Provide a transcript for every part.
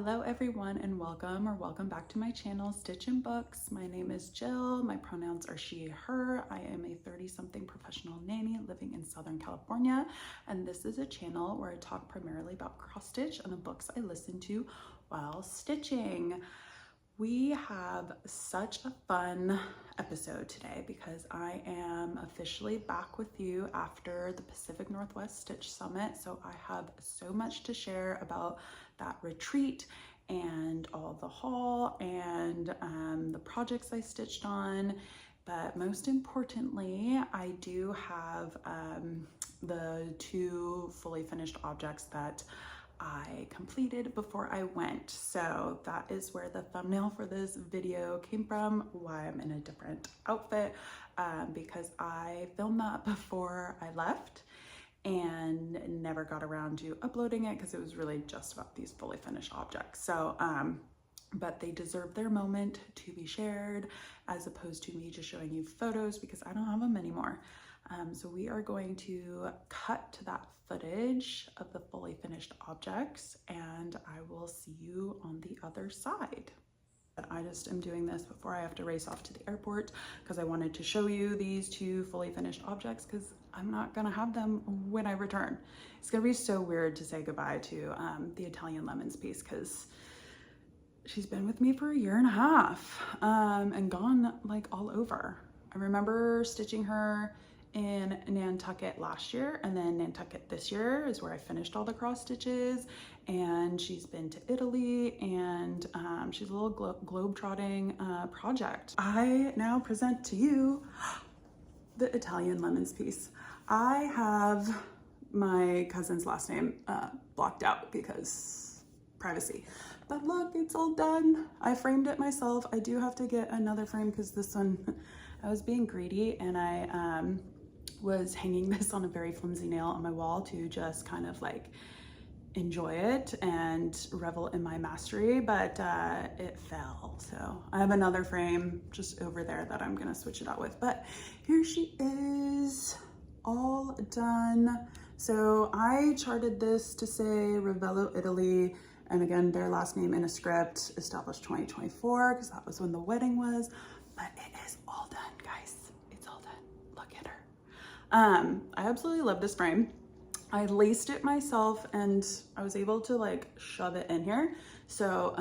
Hello everyone and welcome back to my channel, Stitch and Books. My name is Jill. My pronouns are she, her. I am a 30-something professional nanny living in Southern California, and this is a channel where I talk primarily about cross stitch and the books I listen to while stitching. We have such a fun episode today because I am officially back with you after the Pacific Northwest Stitch Summit. So I have so much to share about that retreat and all the haul and the projects I stitched on. But most importantly, I do have the 2 fully finished objects that I completed before I went. So that is where the thumbnail for this video came from, why I'm in a different outfit, because I filmed that before I left and never got around to uploading it because it was really just about these fully finished objects. So, but they deserve their moment to be shared as opposed to me just showing you photos because I don't have them anymore. So we are going to cut to that footage of the fully finished objects and I will see you on the other side. I just am doing this before I have to race off to the airport because I wanted to show you these 2 fully finished objects because I'm not gonna have them when I return. It's gonna be so weird to say goodbye to the Italian Lemons piece because she's been with me for 1.5 years and gone like all over. I remember stitching her in Nantucket last year, and then Nantucket this year is where I finished all the cross stitches, and she's been to Italy, and she's a little globe-trotting project. I now present to you the Italian Lemons piece. I have my cousin's last name blocked out because privacy, but look, it's all done. I framed it myself. I do have to get another frame because this one, I was being greedy and I was hanging this on a very flimsy nail on my wall to just kind of like enjoy it and revel in my mastery, but it fell. So I have another frame just over there that I'm gonna switch it out with, but here she is, all done. So I charted this to say Ravello, Italy, and again, their last name in a script, established 2024, because that was when the wedding was, but it is all done, guys. It's all done. Look at her. I absolutely love this frame. I laced it myself and I was able to like shove it in here. So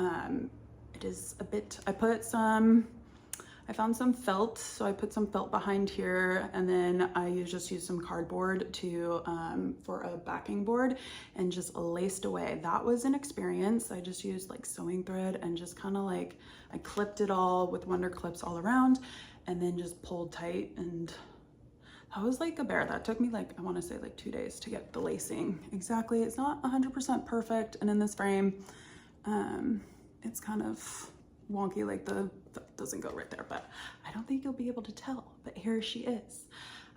it is a bit, I found some felt. So I put some felt behind here and then I just used some cardboard to, for a backing board and just laced away. That was an experience. I just used like sewing thread and just kind of like, I clipped it all with Wonder Clips all around and then just pulled tight, and that was like a bear. That took me like, I want to say like 2 days to get the lacing exactly. It's not 100% perfect. And in this frame, it's kind of wonky, like the doesn't go right there, but I don't think you'll be able to tell, but here she is.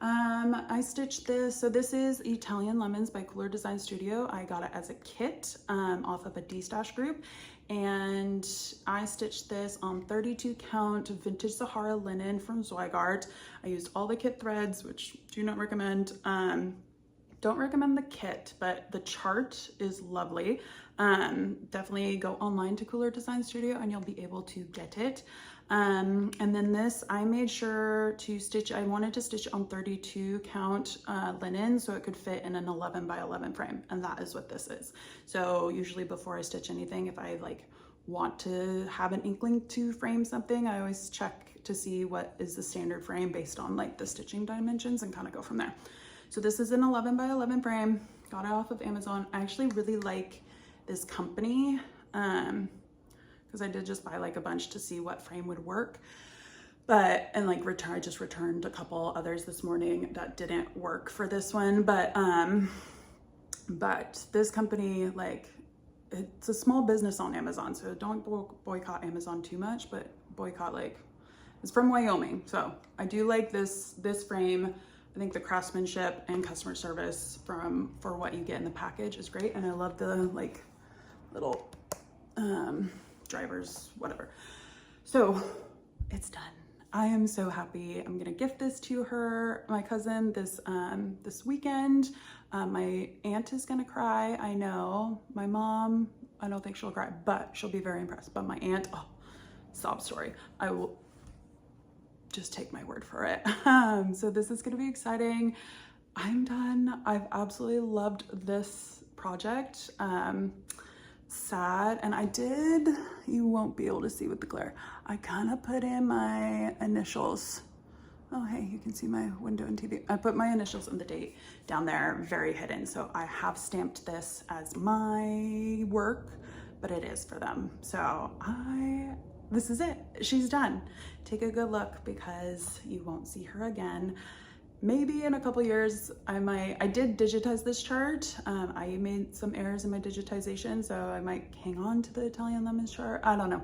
I stitched this. So this is Italian Lemons by Kooler Design Studio. I got it as a kit off of a Destash group. And I stitched this on 32 count vintage Sahara linen from Zwiegart. I used all the kit threads, which do not recommend. Don't recommend the kit, but the chart is lovely. Definitely go online to Kooler Design Studio and you'll be able to get it. And then this, I made sure to stitch, I wanted to stitch on 32 count linen so it could fit in an 11 by 11 frame. And that is what this is. So usually before I stitch anything, if I like want to have an inkling to frame something, I always check to see what is the standard frame based on like the stitching dimensions and kind of go from there. So this is an 11 by 11 frame, got it off of Amazon. I actually really like this company because I did just buy like a bunch to see what frame would work. And like I just returned a couple others this morning that didn't work for this one. But this company, like it's a small business on Amazon. So don't boycott Amazon too much, but boycott like, it's from Wyoming. So I do like this frame. I think the craftsmanship and customer service for what you get in the package is great. And I love the like little drivers, whatever. So it's done. I am so happy. I'm gonna gift this to her, my cousin, this weekend. My aunt is gonna cry, I know. My mom, I don't think she'll cry, but she'll be very impressed. But my aunt, oh, sob story. I will just take my word for it. So this is gonna be exciting. I'm done. I've absolutely loved this project. Sad, and I did, you won't be able to see with the glare, I kind of put in my initials. Oh, hey, you can see my window and TV. I put my initials and the date down there, very hidden. So I have stamped this as my work, but it is for them. So this is it. She's done. Take a good look because you won't see her again. Maybe in a couple years, I did digitize this chart. I made some errors in my digitization, so I might hang on to the Italian Lemons chart. I don't know.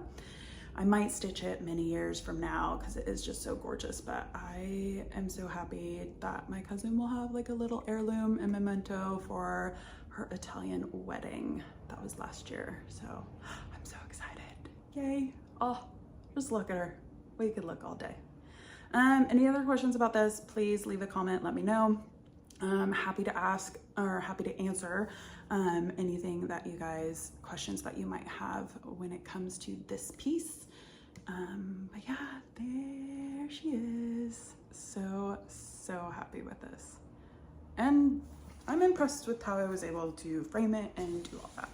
I might stitch it many years from now because it is just so gorgeous, but I am so happy that my cousin will have like a little heirloom and memento for her Italian wedding. That was last year, so I'm so excited. Yay. Oh, just look at her. We could look all day. Any other questions about this, please leave a comment, let me know. I'm happy to ask or happy to answer anything that you guys, questions that you might have when it comes to this piece. But yeah, there she is. So happy with this. And I'm impressed with how I was able to frame it and do all that.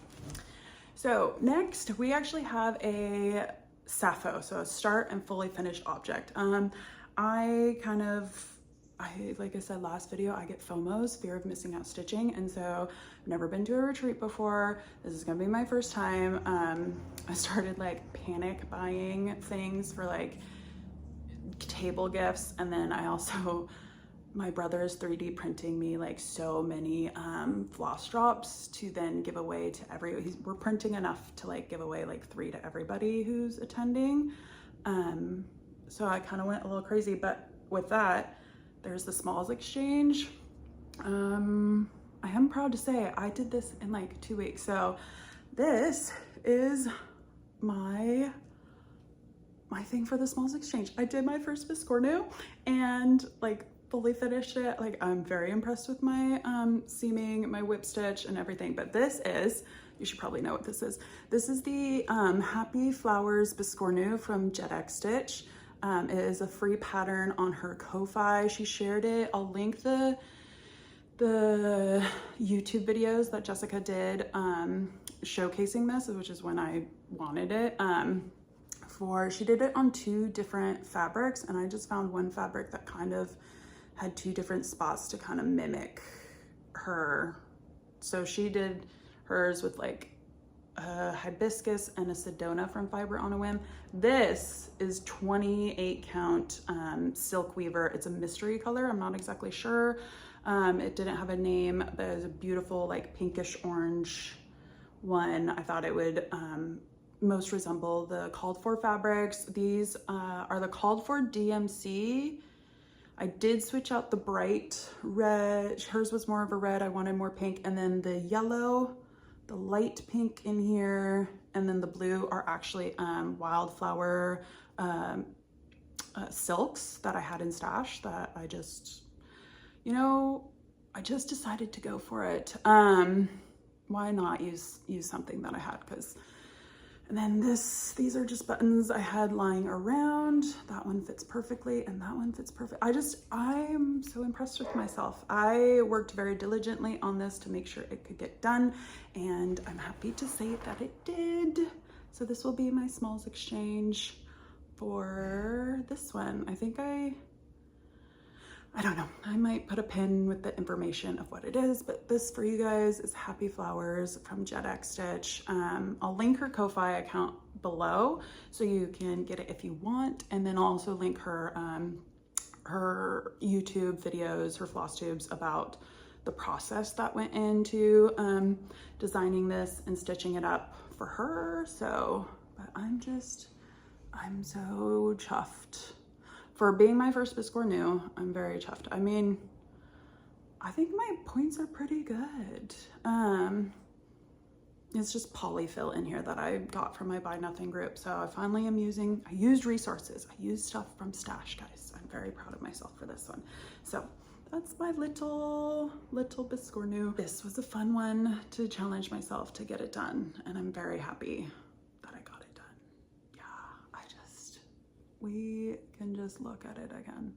So next, we actually have a Sappho, so a start and fully finished object. Like I said last video, I get FOMOs, fear of missing out stitching, and so I've never been to a retreat before. This is gonna be my first time. I started like panic buying things for like table gifts, and then I also, my brother is 3D printing me like so many floss drops to then give away to we're printing enough to like give away like 3 to everybody who's attending. So I kind of went a little crazy, but with that, there's the smalls exchange. I am proud to say I did this in like 2 weeks. So this is my thing for the smalls exchange. I did my first Biscornu and like fully finished it. Like I'm very impressed with my seaming, my whip stitch and everything, but this is, you should probably know what this is. This is the Happy Flowers Biscornu from JEDXstitch. It is a free pattern on her Ko-Fi. She shared it. I'll link the YouTube videos that Jessica did showcasing this, which is when I wanted it. She did it on 2 different fabrics, and I just found one fabric that kind of had 2 different spots to kind of mimic her. So she did hers with like a hibiscus and a Sedona from Fiber on a Whim. This is 28 count Silkweaver. It's a mystery color. I'm not exactly sure. It didn't have a name, but it was a beautiful like pinkish orange one. I thought it would most resemble the called for fabrics. These are the called for DMC. I did switch out the bright red. Hers was more of a red. I wanted more pink. And then the yellow, the light pink in here, and then the blue are actually wildflower silks that I had in stash that I just, I just decided to go for it. Why not use something that I had? And then these are just buttons I had lying around. That one fits perfectly and that one fits perfect. I'm so impressed with myself. I worked very diligently on this to make sure it could get done, and I'm happy to say that it did. So this will be my smalls exchange for this one. I think I don't know, I might put a pin with the information of what it is, but this for you guys is Happy Flowers from JEDXstitch. I'll link her Ko-Fi account below so you can get it if you want, and then I'll also link her her YouTube videos, her Flosstubes, about the process that went into designing this and stitching it up for her. So, but I'm so chuffed. For being my first Biscornu, I'm very chuffed. I mean, I think my points are pretty good. It's just polyfill in here that I got from my Buy Nothing group. So I finally am I used resources. I used stuff from stash, guys. I'm very proud of myself for this one. So that's my little Biscornu. This was a fun one to challenge myself to get it done, and I'm very happy that I got it done. Yeah, we can just look at it again.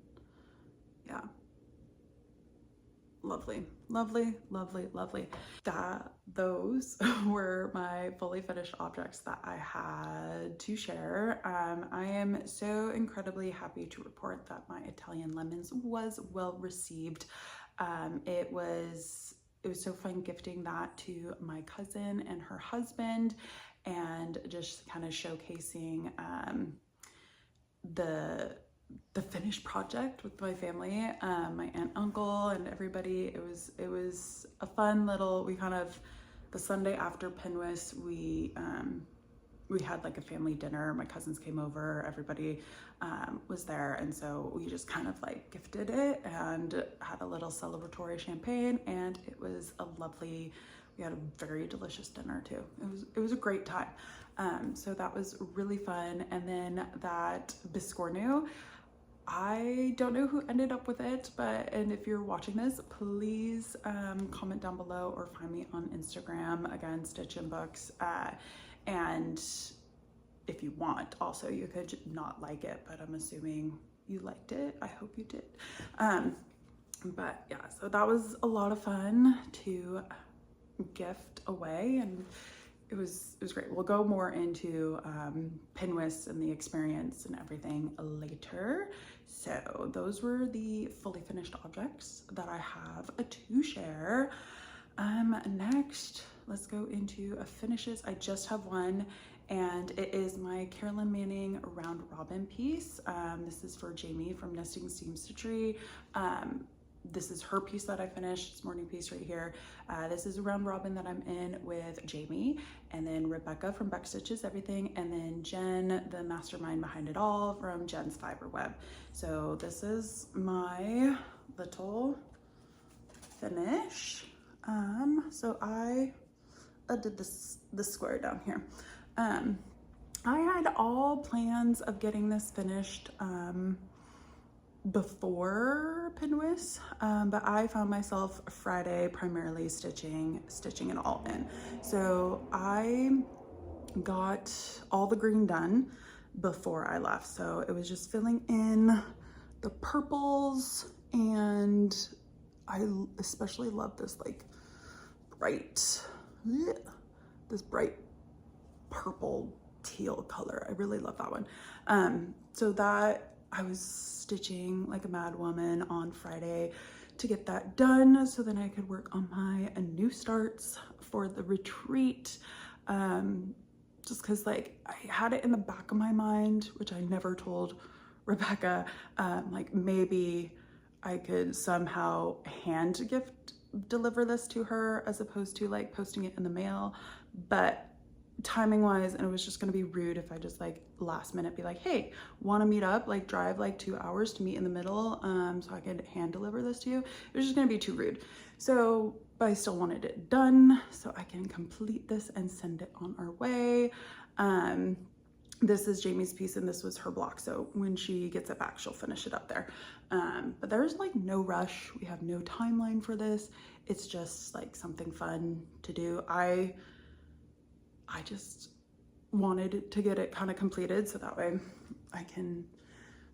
Yeah. Lovely, lovely, lovely, lovely. Those were my fully finished objects that I had to share. I am so incredibly happy to report that my Italian lemons was well received. It was so fun gifting that to my cousin and her husband, and just kind of showcasing the finished project with my family, my aunt, uncle, and everybody. It was a fun little, the Sunday after Pinwis, we had like a family dinner. My cousins came over, everybody was there, and so we just kind of like gifted it and had a little celebratory champagne, and it was we had a very delicious dinner too. It was a great time. So that was really fun. And then that Biscornu, I don't know who ended up with it, and if you're watching this, please comment down below or find me on Instagram, again, Stitch in Books. And if you want, also, you could not like it, but I'm assuming you liked it. I hope you did. But yeah, so that was a lot of fun to gift away, and it was great. We'll go more into Pinwis and the experience and everything later. So those were the fully finished objects that I have to share. Next, let's go into finishes. I just have one, and it is my Carolyn Manning round robin piece. This is for Jamie from Nesting Steam Stitchery. This is her piece that I finished, this morning piece right here. This is a round robin that I'm in with Jamie, and then Rebecca from Beck Stitches Everything, and then Jen, the mastermind behind it all, from Jen's Fiber Web. So this is my little finish. So I did this square down here. I had all plans of getting this finished before Pinwis, but I found myself Friday primarily stitching it all in. So I got all the green done before I left. So it was just filling in the purples, and I especially love this like bright purple teal color. I really love that one. So that I was stitching like a mad woman on Friday to get that done, so then I could work on my new starts for the retreat. Just because like I had it in the back of my mind, which I never told Rebecca, like maybe I could somehow hand gift deliver this to her as opposed to like posting it in the mail, but timing wise, and it was just going to be rude if I just like last minute be like, hey, want to meet up, like drive like 2 hours to meet in the middle so I could hand deliver this to you. It was just going to be too rude. So, but I still wanted it done so I can complete this and send it on our way. This is Jamie's piece, and this was her block, so when she gets it back she'll finish it up there. But there's like no rush. We have no timeline for this. It's just like something fun to do. I just wanted to get it kind of completed so that way I can,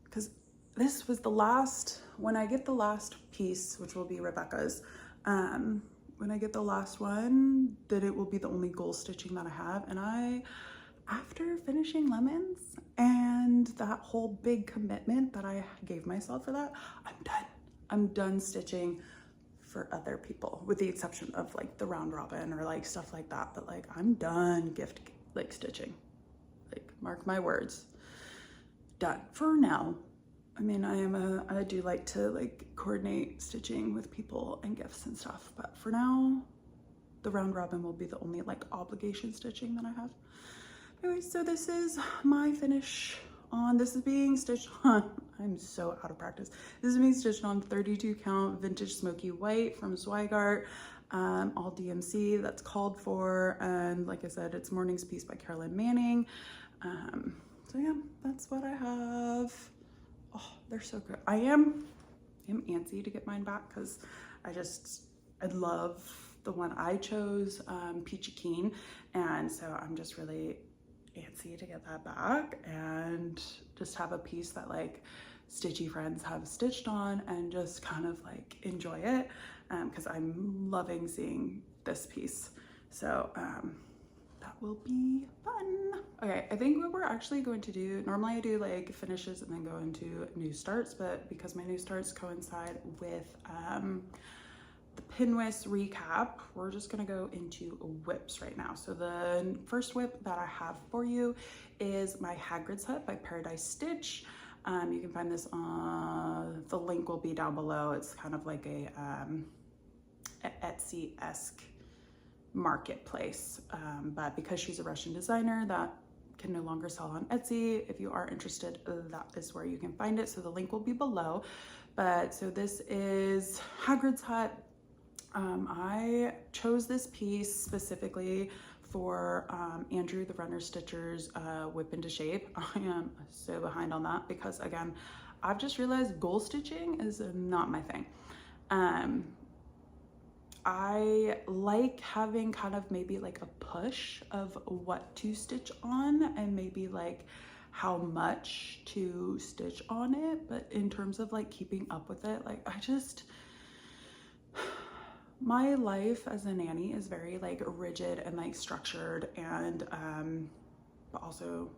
because this was the last, when I get the last piece, which will be Rebecca's, when I get the last one, that it will be the only goal stitching that I have. And after finishing lemons and that whole big commitment that I gave myself for that, I'm done stitching for other people, with the exception of like the round robin or like stuff like that. But like I'm done gift like stitching, like mark my words, done for now. I mean, I do like to like coordinate stitching with people and gifts and stuff, but for now the round robin will be the only like obligation stitching that I have. Anyway, so this is my finish on, this is being stitched on, I'm so out of practice. This is being stitched on 32 count vintage smoky white from Zwiegart, all DMC, that's called for. And like I said, it's Morning's piece by Carolyn Manning. So yeah, that's what I have. Oh, they're so good. I am am antsy to get mine back because I love the one I chose, Peachy Keen, and so I'm just really antsy to get that back and just have a piece that like stitchy friends have stitched on and just kind of like enjoy it, because I'm loving seeing this piece. So that will be fun. Okay, I think what we're actually going to do, normally I do like finishes and then go into new starts, but because my new starts coincide with the PNWSS recap, we're just gonna go into whips right now. So the first whip that I have for you is my Hagrids Hut by PNWSS. You can find this on, the link will be down below. It's kind of like a Etsy-esque marketplace, but because she's a Russian designer that can no longer sell on Etsy, if you are interested, that is where you can find it. So the link will be below. But so this is Hagrid's Hut. I chose this piece specifically for Andrew the Runner Stitcher's WIPintoshape. I am so behind on that because, again, I've just realized goal stitching is not my thing. I like having kind of maybe like a push of what to stitch on and maybe like how much to stitch on it, but in terms of like keeping up with it, like my life as a nanny is very like rigid and like structured and but also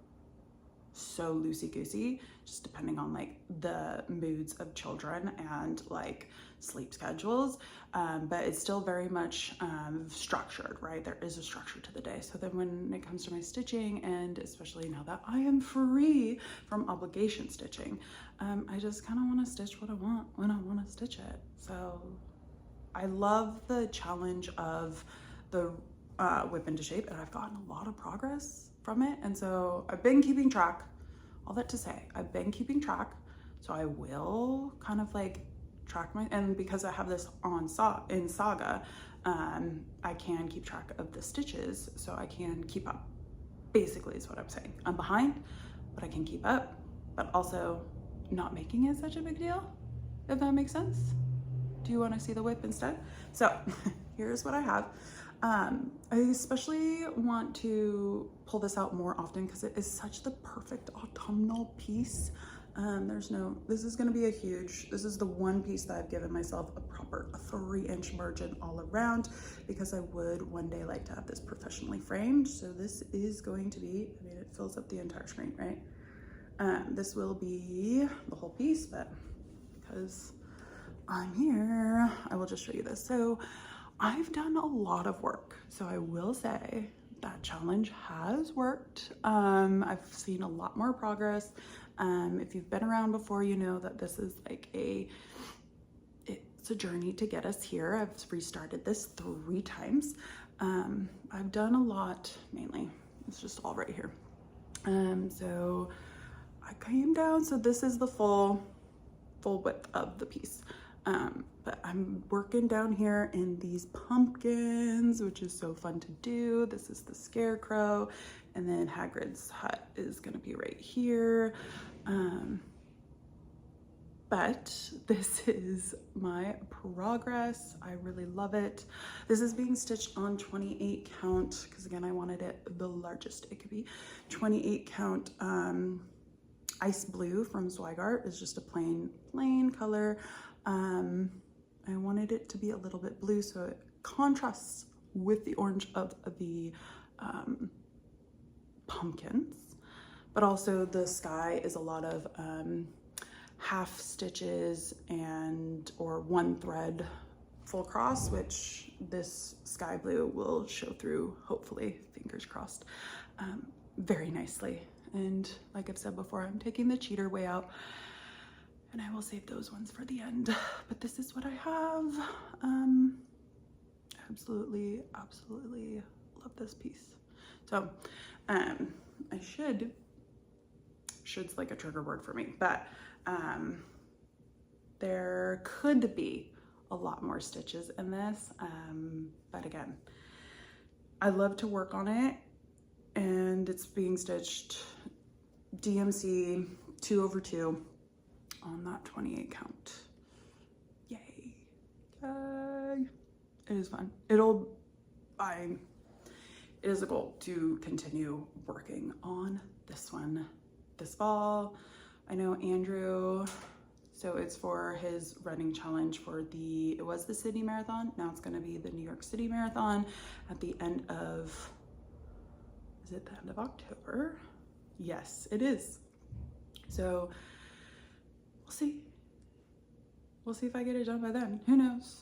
so loosey-goosey, just depending on like the moods of children and like sleep schedules, but it's still very much structured, right? There is a structure to the day. So then when it comes to my stitching, and especially now that I am free from obligation stitching, I just kind of want to stitch what I want when I want to stitch it. So I love the challenge of the WIPintoshape, and I've gotten a lot of progress from it. And so I've been keeping track, all that to say, I've been keeping track. So I will kind of like track my, and because I have this on in Saga, I can keep track of the stitches, so I can keep up, basically is what I'm saying. I'm behind, but I can keep up, but also not making it such a big deal, if that makes sense. Do you want to see the whip instead? So here's what I have. I especially want to pull this out more often because it is such the perfect autumnal piece. This is going to be this is the one piece that I've given myself a proper 3-inch margin all around, because I would one day like to have this professionally framed. So this is going to be, I mean, it fills up the entire screen, right? This will be the whole piece, but because I'm here, I will just show you this. So I've done a lot of work, so I will say that challenge has worked. I've seen a lot more progress. If you've been around before, you know that this is like it's a journey to get us here. I've restarted this 3 times. I've done a lot, mainly, it's just all right here. So I came down, so this is the full width of the piece. But I'm working down here in these pumpkins, which is so fun to do. This is the scarecrow, and then Hagrid's Hut is gonna be right here. But this is my progress. I really love it. This is being stitched on 28 count, because again, I wanted it the largest it could be. 28 count ice blue from Zwiegart is just a plain color. I wanted it to be a little bit blue so it contrasts with the orange of the pumpkins, but also the sky is a lot of half stitches or 1 thread full cross, which this sky blue will show through, hopefully, fingers crossed, very nicely. And like I've said before, I'm taking the cheater way out, and I will save those ones for the end. But this is what I have. Absolutely love this piece. So I should's like a trigger word for me, but there could be a lot more stitches in this. But again, I love to work on it, and it's being stitched DMC 2/2 on that 28 count. Yay. It is fun. It is a goal to continue working on this one this fall. I know Andrew, so it's for his running challenge for it was the Sydney Marathon. Now it's going to be the New York City Marathon at the end of, is it the end of October? Yes, it is. So we'll see. We'll see if I get it done by then. Who knows?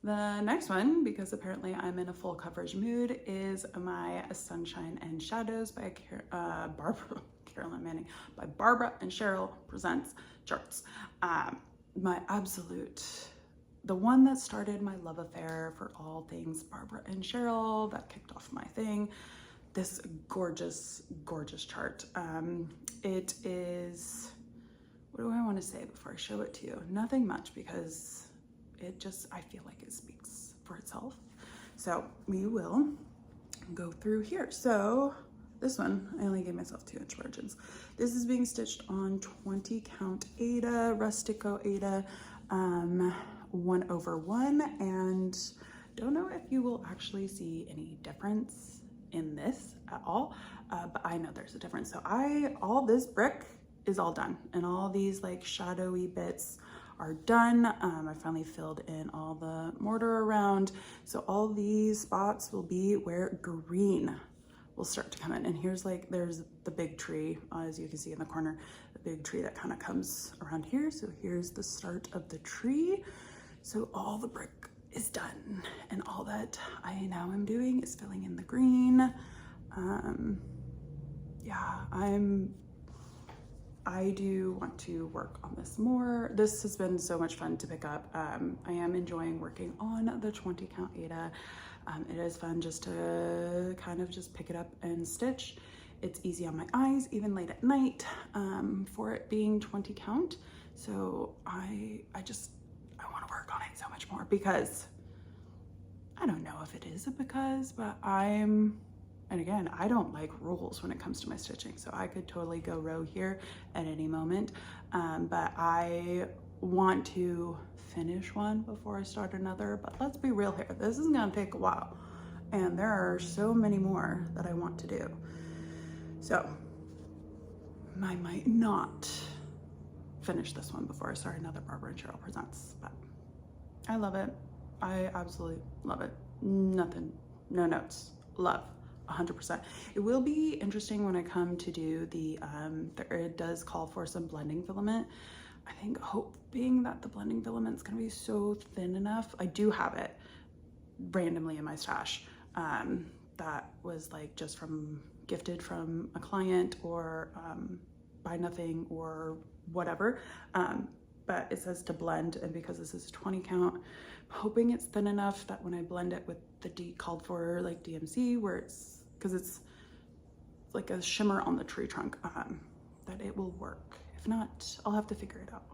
The next one, because apparently I'm in a full coverage mood, is my Sunshine and Shadows by Carolyn Manning, by Barbara and Cheryl Presents Charts. My absolute, the one that started my love affair for all things Barbara and Cheryl, that kicked off my thing. This gorgeous, gorgeous chart. It is, what do I want to say before I show it to you? Nothing much, because it just, I feel like it speaks for itself. So we will go through here. So this one, I only gave myself 2-inch margins. This is being stitched on 20 count Aida, Rustico Aida, 1/1, and don't know if you will actually see any difference in this at all, but I know there's a difference. So all this brick is all done, and all these like shadowy bits are done. I finally filled in all the mortar around. So all these spots will be where green will start to come in. And here's like, there's the big tree, as you can see in the corner, the big tree that kind of comes around here. So here's the start of the tree. So all the brick is done. And all that I now am doing is filling in the green. Yeah, I do want to work on this more. This has been so much fun to pick up. I am enjoying working on the 20 count Aida. It is fun just to kind of just pick it up and stitch. It's easy on my eyes, even late at night, for it being 20 count. So I want to work on it so much more, because I don't know if it is a because, but and again, I don't like rules when it comes to my stitching, so I could totally go row here at any moment, but I want to finish one before I start another. But let's be real here, this is gonna take a while, and there are so many more that I want to do. So I might not finish this one before I start another Barbara and Cheryl Presents, but I love it. I absolutely love it. Nothing, no notes, love. 100%. It will be interesting when I come to do it does call for some blending filament. I think hoping that the blending filament's gonna be so thin enough. I do have it randomly in my stash. That was like just gifted from a client, or buy nothing or whatever. But it says to blend, and because this is a 20 count, I'm hoping it's thin enough that when I blend it with the called for like DMC, where because it's like a shimmer on the tree trunk, that it will work. If not, I'll have to figure it out.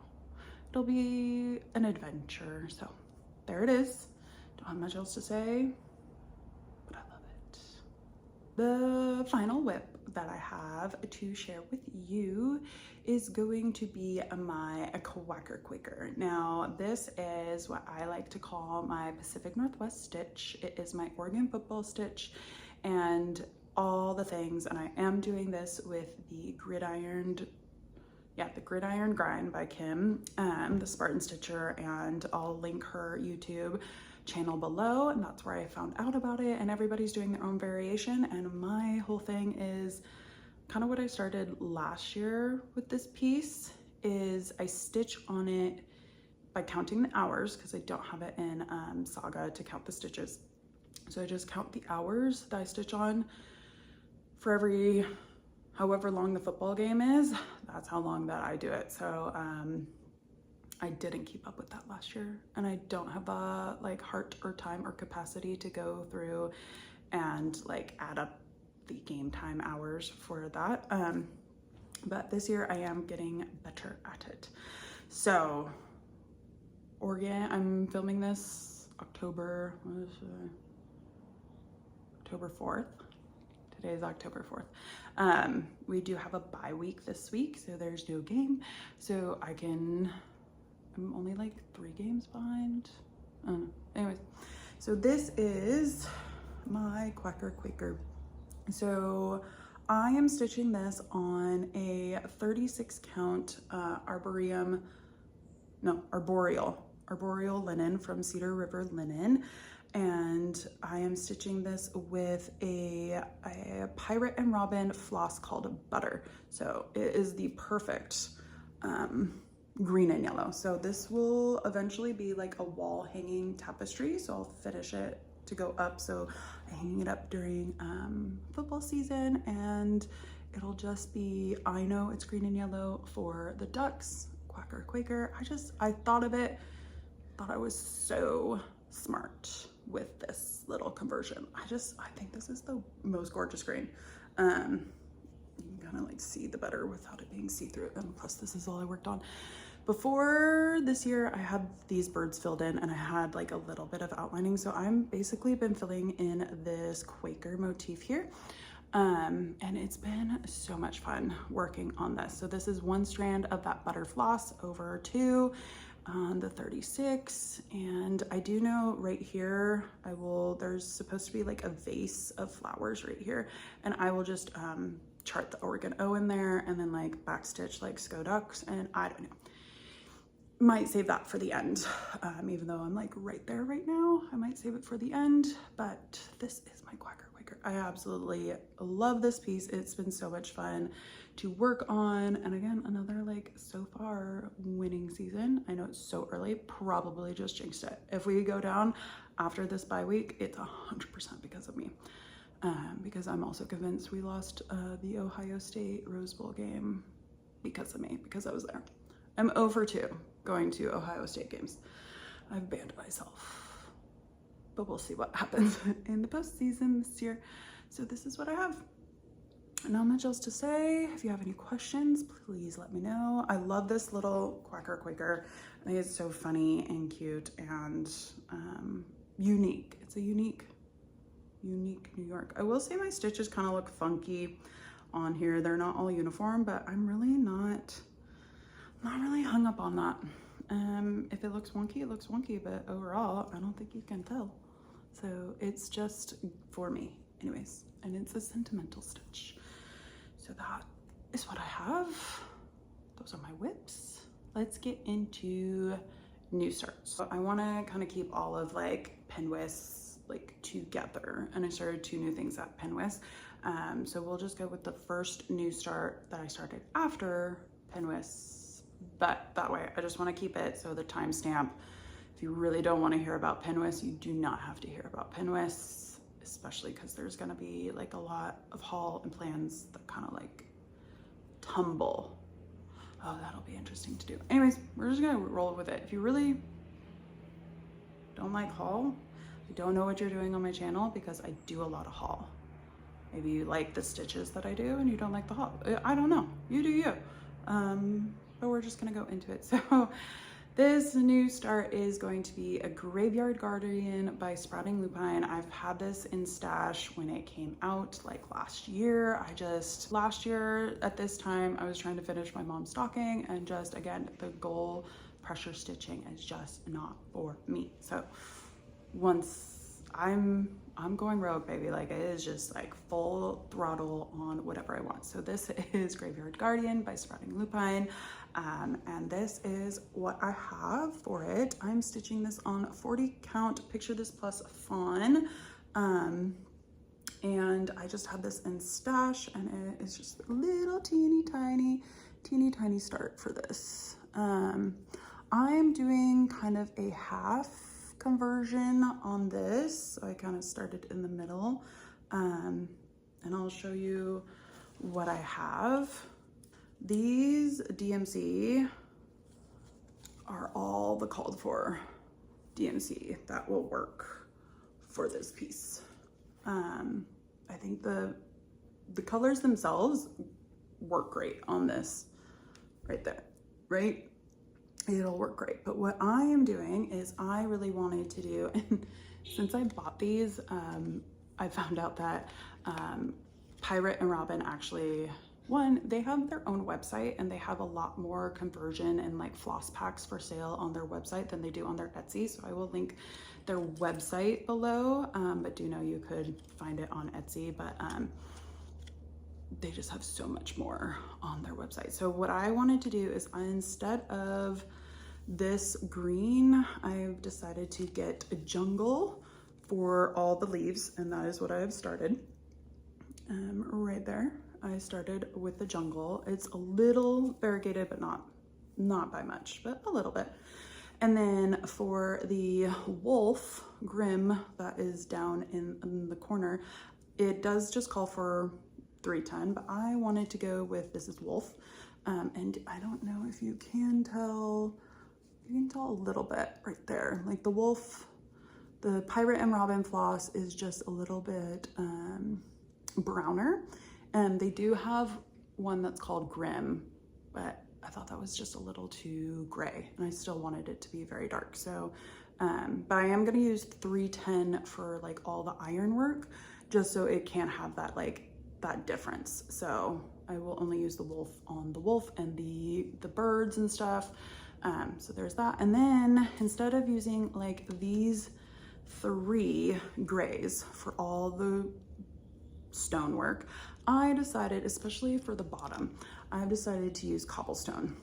It'll be an adventure. So there it is. Don't have much else to say, but I love it. The final whip that I have to share with you is going to be my Quacker. Now, this is what I like to call my Pacific Northwest stitch. It is my Oregon football stitch and all the things, and I am doing this with the Gridiron Grind by Kim, the Spartan Stitcher, and I'll link her YouTube channel below, and that's where I found out about it. And everybody's doing their own variation, and my whole thing is kind of what I started last year with this piece, is I stitch on it by counting the hours, because I don't have it in Saga to count the stitches. So I just count the hours that I stitch on for every however long the football game is. That's how long that I do it. So I didn't keep up with that last year, and I don't have like heart or time or capacity to go through and like add up the game time hours for that. But this year I am getting better at it. So Oregon, I'm filming this October 4th. Today is October 4th. We do have a bye week this week, so there's no game. So I can I'm only like 3 games behind. I don't know. Anyways, so this is my Quaker. So I am stitching this on a 36 count arboreal linen from Cedar River Linen. And I am stitching this with a Pirate+Robin floss called Butter. So it is the perfect green and yellow. So this will eventually be like a wall hanging tapestry. So I'll finish it to go up. So I'm hanging it up during football season, and it'll just be, I know it's green and yellow for the ducks, Quaker. I thought of it, thought I was so smart with this little conversion. I think this is the most gorgeous green. You can kind of like see the better without it being see-through, and plus this is all I worked on. Before this year, I had these birds filled in and I had like a little bit of outlining. So I'm basically been filling in this Quaker motif here. And it's been so much fun working on this. So this is 1 strand of that butter floss over 2 on the 36. And I do know right here, there's supposed to be like a vase of flowers right here. And I will just chart the Oregon O in there and then like backstitch like Skoducks, and I don't know. Might save that for the end, even though I'm like right there right now. I might save it for the end, but this is my Quaker. I absolutely love this piece. It's been so much fun to work on, and again, another like so far winning season. I know it's so early, probably just jinxed it. If we go down after this bye week, it's 100% because of me, because I'm also convinced we lost the Ohio State Rose Bowl game because of me, because I was there. I'm 0 for 2 going to Ohio State games. I've banned myself, but we'll see what happens in the postseason this year. So this is what I have. Not much else to say. If you have any questions, please let me know. I love this little Quaker. I think it's so funny and cute and unique. It's a unique New York. I will say my stitches kind of look funky on here. They're not all uniform, but I'm really not really hung up on that. If it looks wonky, it looks wonky, but overall, I don't think you can tell. So it's just for me anyways, and it's a sentimental stitch. So that is what I have. Those are my whips. Let's get into new starts. So I want to kind of keep all of like PNWSS like together, and I started 2 new things at PNWSS. So we'll just go with the first new start that I started after PNWSS. But that way, I just want to keep it so the timestamp, if you really don't want to hear about PNWSS, you do not have to hear about PNWSS, especially because there's going to be like a lot of haul and plans that kind of like tumble. Oh, that'll be interesting to do. Anyways, we're just going to roll with it. If you really don't like haul, you don't know what you're doing on my channel, because I do a lot of haul. Maybe you like the stitches that I do and you don't like the haul. I don't know. You do you. But we're just gonna go into it. So this new start is going to be a Graveyard Guardian by Sprouting Lupine. I've had this in stash when it came out like last year. Last year at this time, I was trying to finish my mom's stocking, and just again, the goal pressure stitching is just not for me. So once I'm going rogue, baby. Like it is just like full throttle on whatever I want. So this is Graveyard Guardian by Sprouting Lupine. And this is what I have for it. I'm stitching this on 40 count Picture This Plus Fawn. And I just had this in stash, and it is just a little teeny tiny start for this. I'm doing kind of a half conversion on this. So I kind of started in the middle, and I'll show you what I have. These DMC are all the called for DMC that will work for this piece. I think the colors themselves work great on this right there, right? It'll work great. But what I am doing is I really wanted to do, and since I bought these, I found out that Pirate+Robin actually one, they have their own website and they have a lot more conversion and like floss packs for sale on their website than they do on their Etsy. So I will link their website below, but do know you could find it on Etsy, but they just have so much more on their website. So what I wanted to do is, instead of this green, I've decided to get a jungle for all the leaves, and that is what I have started. Right there, I started with the jungle. It's a little variegated, but not by much, but a little bit. And then for the wolf grim that is down in the corner, it does just call for 310, but I wanted to go with, this is wolf, and I don't know if you can tell, you can tell a little bit right there. Like the wolf, the Pirate and Robin floss is just a little bit browner, and they do have one that's called Grim, but I thought that was just a little too gray, and I still wanted it to be very dark. So, but I am gonna use 310 for like all the ironwork, just so it can't have that like that difference. So I will only use the wolf on the wolf and the birds and stuff. So there's that. And then instead of using like these 3 grays for all the stonework, I decided, especially for the bottom, I've decided to use Cobblestone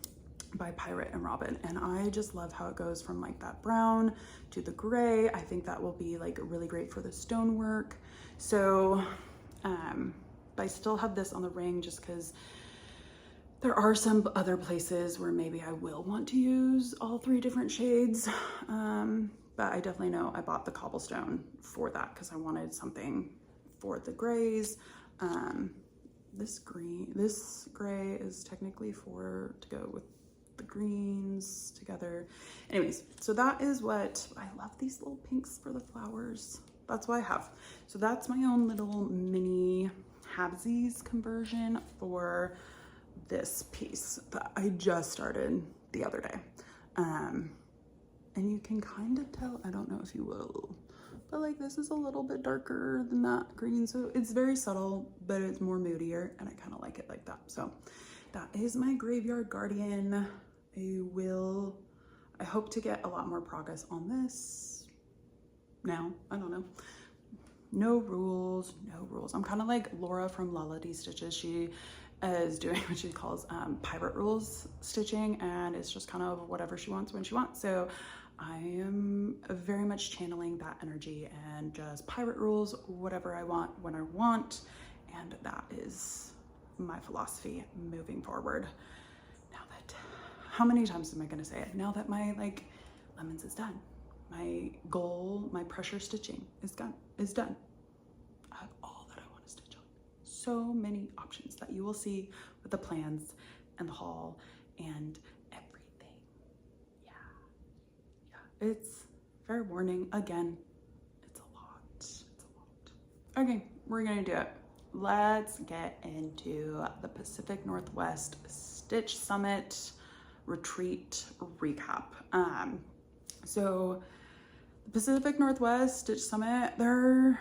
by Pirate and Robin, and I just love how it goes from like that brown to the gray. I think that will be like really great for the stonework. So I still have this on the ring just because there are some other places where maybe I will want to use all 3 different shades, but I definitely know I bought the Cobblestone for that because I wanted something for the grays. This gray is technically to go with the greens together. Anyways, so that is what, I love these little pinks for the flowers. That's what I have. So that's my own little mini halvesies conversion for this piece that I just started the other day. And you can kind of tell, I don't know if you will, but like this is a little bit darker than that green, so it's very subtle, but it's more moodier, and I kind of like it like that. So that is my Graveyard Guardian. I hope to get a lot more progress on this now. I don't know. No rules, no rules. I'm kind of like Laura from Lullaby Stitches. She is doing what she calls pirate rules stitching, and it's just kind of whatever she wants when she wants. So I am very much channeling that energy and just pirate rules, whatever I want, when I want. And that is my philosophy moving forward. Now that, how many times am I gonna say it? Now that my like lemons is done, my goal, my pressure stitching is done. I have all that I want to stitch on. So many options that you will see with the plans and the haul and everything. Yeah, it's fair warning. Again, it's a lot. Okay, we're gonna do it. Let's get into the Pacific Northwest Stitch Summit Retreat recap. So the Pacific Northwest Stitch Summit, there are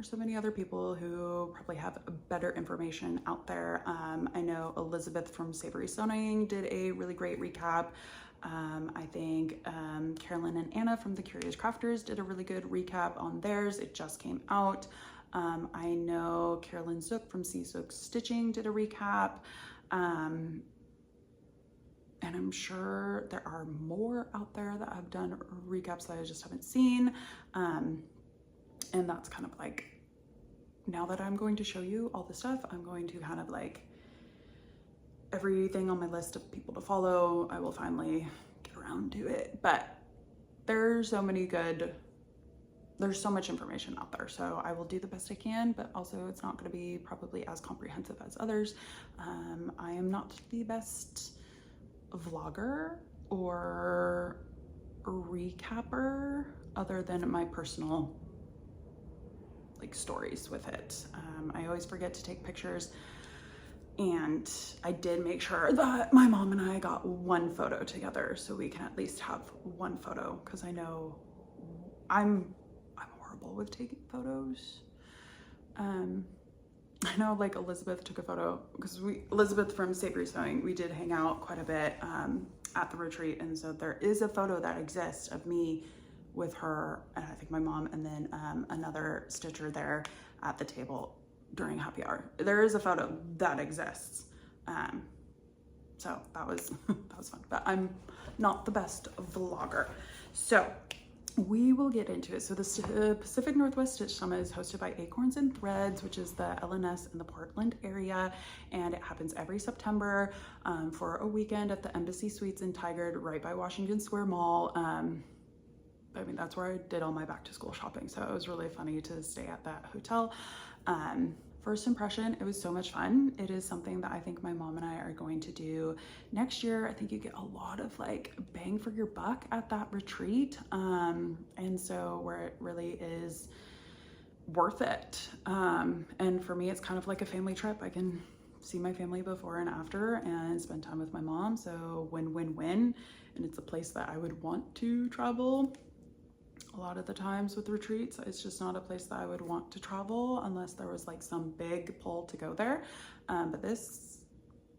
so many other people who probably have better information out there. I know Elizabeth from Savory Sewing did a really great recap. I think Carolyn and Anna from the Curious Crafters did a really good recap on theirs. It just came out. I know Carolyn Zook from C Zook Stitching did a recap. And I'm sure there are more out there that have done recaps that I just haven't seen. And that's kind of like, now that I'm going to show you all the stuff, I'm going to kind of like, everything on my list of people to follow, I will finally get around to it. But there's so many good, there's so much information out there. So I will do the best I can, but also it's not gonna be probably as comprehensive as others. I am not the best vlogger or recapper other than my personal like stories with it. I always forget to take pictures, and I did make sure that my mom and I got one photo together so we can at least have one photo, because I know I'm horrible with taking photos. I know like Elizabeth took a photo because Elizabeth from Savory Sewing, we did hang out quite a bit at the retreat. And so there is a photo that exists of me with her and I think my mom and then another stitcher there at the table during happy hour. There is a photo that exists. So that was fun, but I'm not the best vlogger. So we will get into it. So the Pacific Northwest Stitch Summit is hosted by Acorns and Threads, which is the LNS in the Portland area. And it happens every September for a weekend at the Embassy Suites in Tigard, right by Washington Square Mall. I mean, that's where I did all my back to school shopping. So it was really funny to stay at that hotel. First impression, it was so much fun. It is something that I think my mom and I are going to do next year. I think you get a lot of like bang for your buck at that retreat. And so where it really is worth it. And for me, it's kind of like a family trip. I can see my family before and after and spend time with my mom. So win-win-win. And it's a place that I would want to travel. A lot of the times with retreats, it's just not a place that I would want to unless there was like some big pull to go there. But this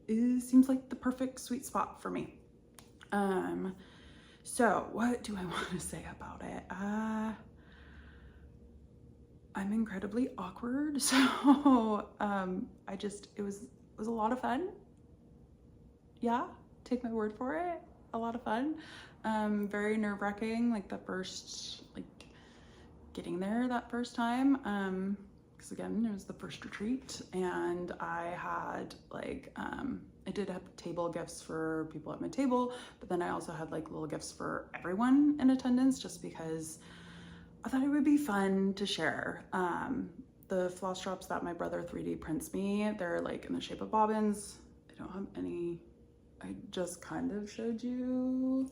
seems like the perfect sweet spot for me. So what do I want to say about it? I'm incredibly awkward. So it was a lot of fun. Yeah, take my word for it. A lot of fun. Very nerve-wracking, like the first, like getting there that first time. Because again, it was the first retreat and I had like, I did have table gifts for people at my table, but then I also had like little gifts for everyone in attendance just because I thought it would be fun to share. The floss drops that my brother 3D prints me, they're like in the shape of bobbins. I don't have any, I just kind of showed you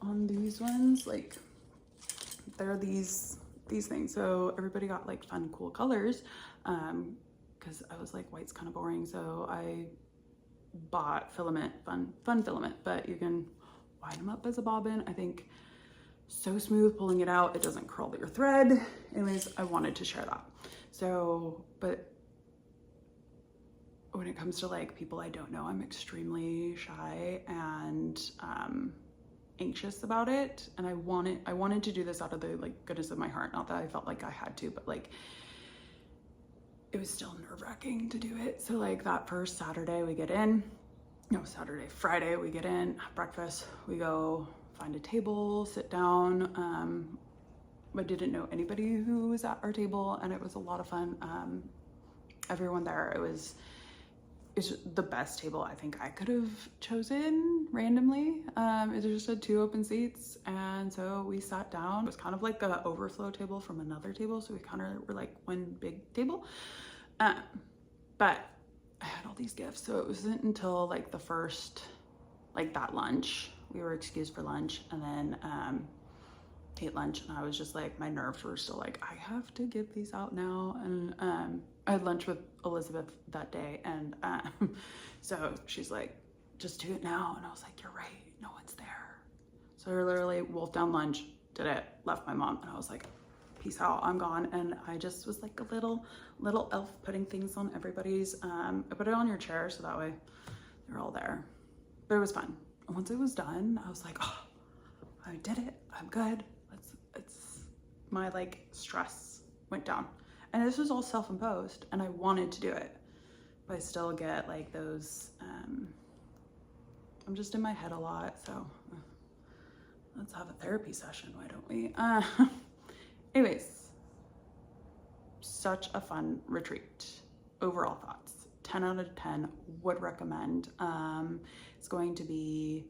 on these ones, like they're these things. So everybody got like fun, cool colors because I was like, white's kind of boring. So I bought filament, fun filament, but you can wind them up as a bobbin. I think so smooth pulling it out. It doesn't curl your thread. Anyways, I wanted to share that. So, but when it comes to like people I don't know, I'm extremely shy and anxious about it. And I wanted to do this out of the like goodness of my heart. Not that I felt like I had to, but like it was still nerve-wracking to do it. So like that first Saturday we get in, Friday we get in, have breakfast, we go find a table, sit down. I didn't know anybody who was at our table and it was a lot of fun. Everyone there, it's the best table I think I could have chosen randomly. It just had 2 open seats and so we sat down. It was kind of like an overflow table from another table, so we kind of were like one big table. But I had all these gifts, so it wasn't until like the first, like that lunch, we were excused for lunch and then ate lunch and I was just like, my nerves were still like, I have to give these out now. And I had lunch with Elizabeth that day and so she's like, just do it now. And I was like, you're right, no one's there. So I literally wolfed down lunch, did it, left my mom, and I was like, peace out, I'm gone. And I just was like a little elf putting things on everybody's, I put it on your chair so that way they're all there. But it was fun. And once it was done, I was like, oh, I did it, I'm good. It's my like stress went down. And this was all self-imposed and I wanted to do it, but I still get like those, I'm just in my head a lot. So let's have a therapy session, why don't we? Anyways, such a fun retreat. Overall thoughts, 10 out of 10, would recommend. It's going to be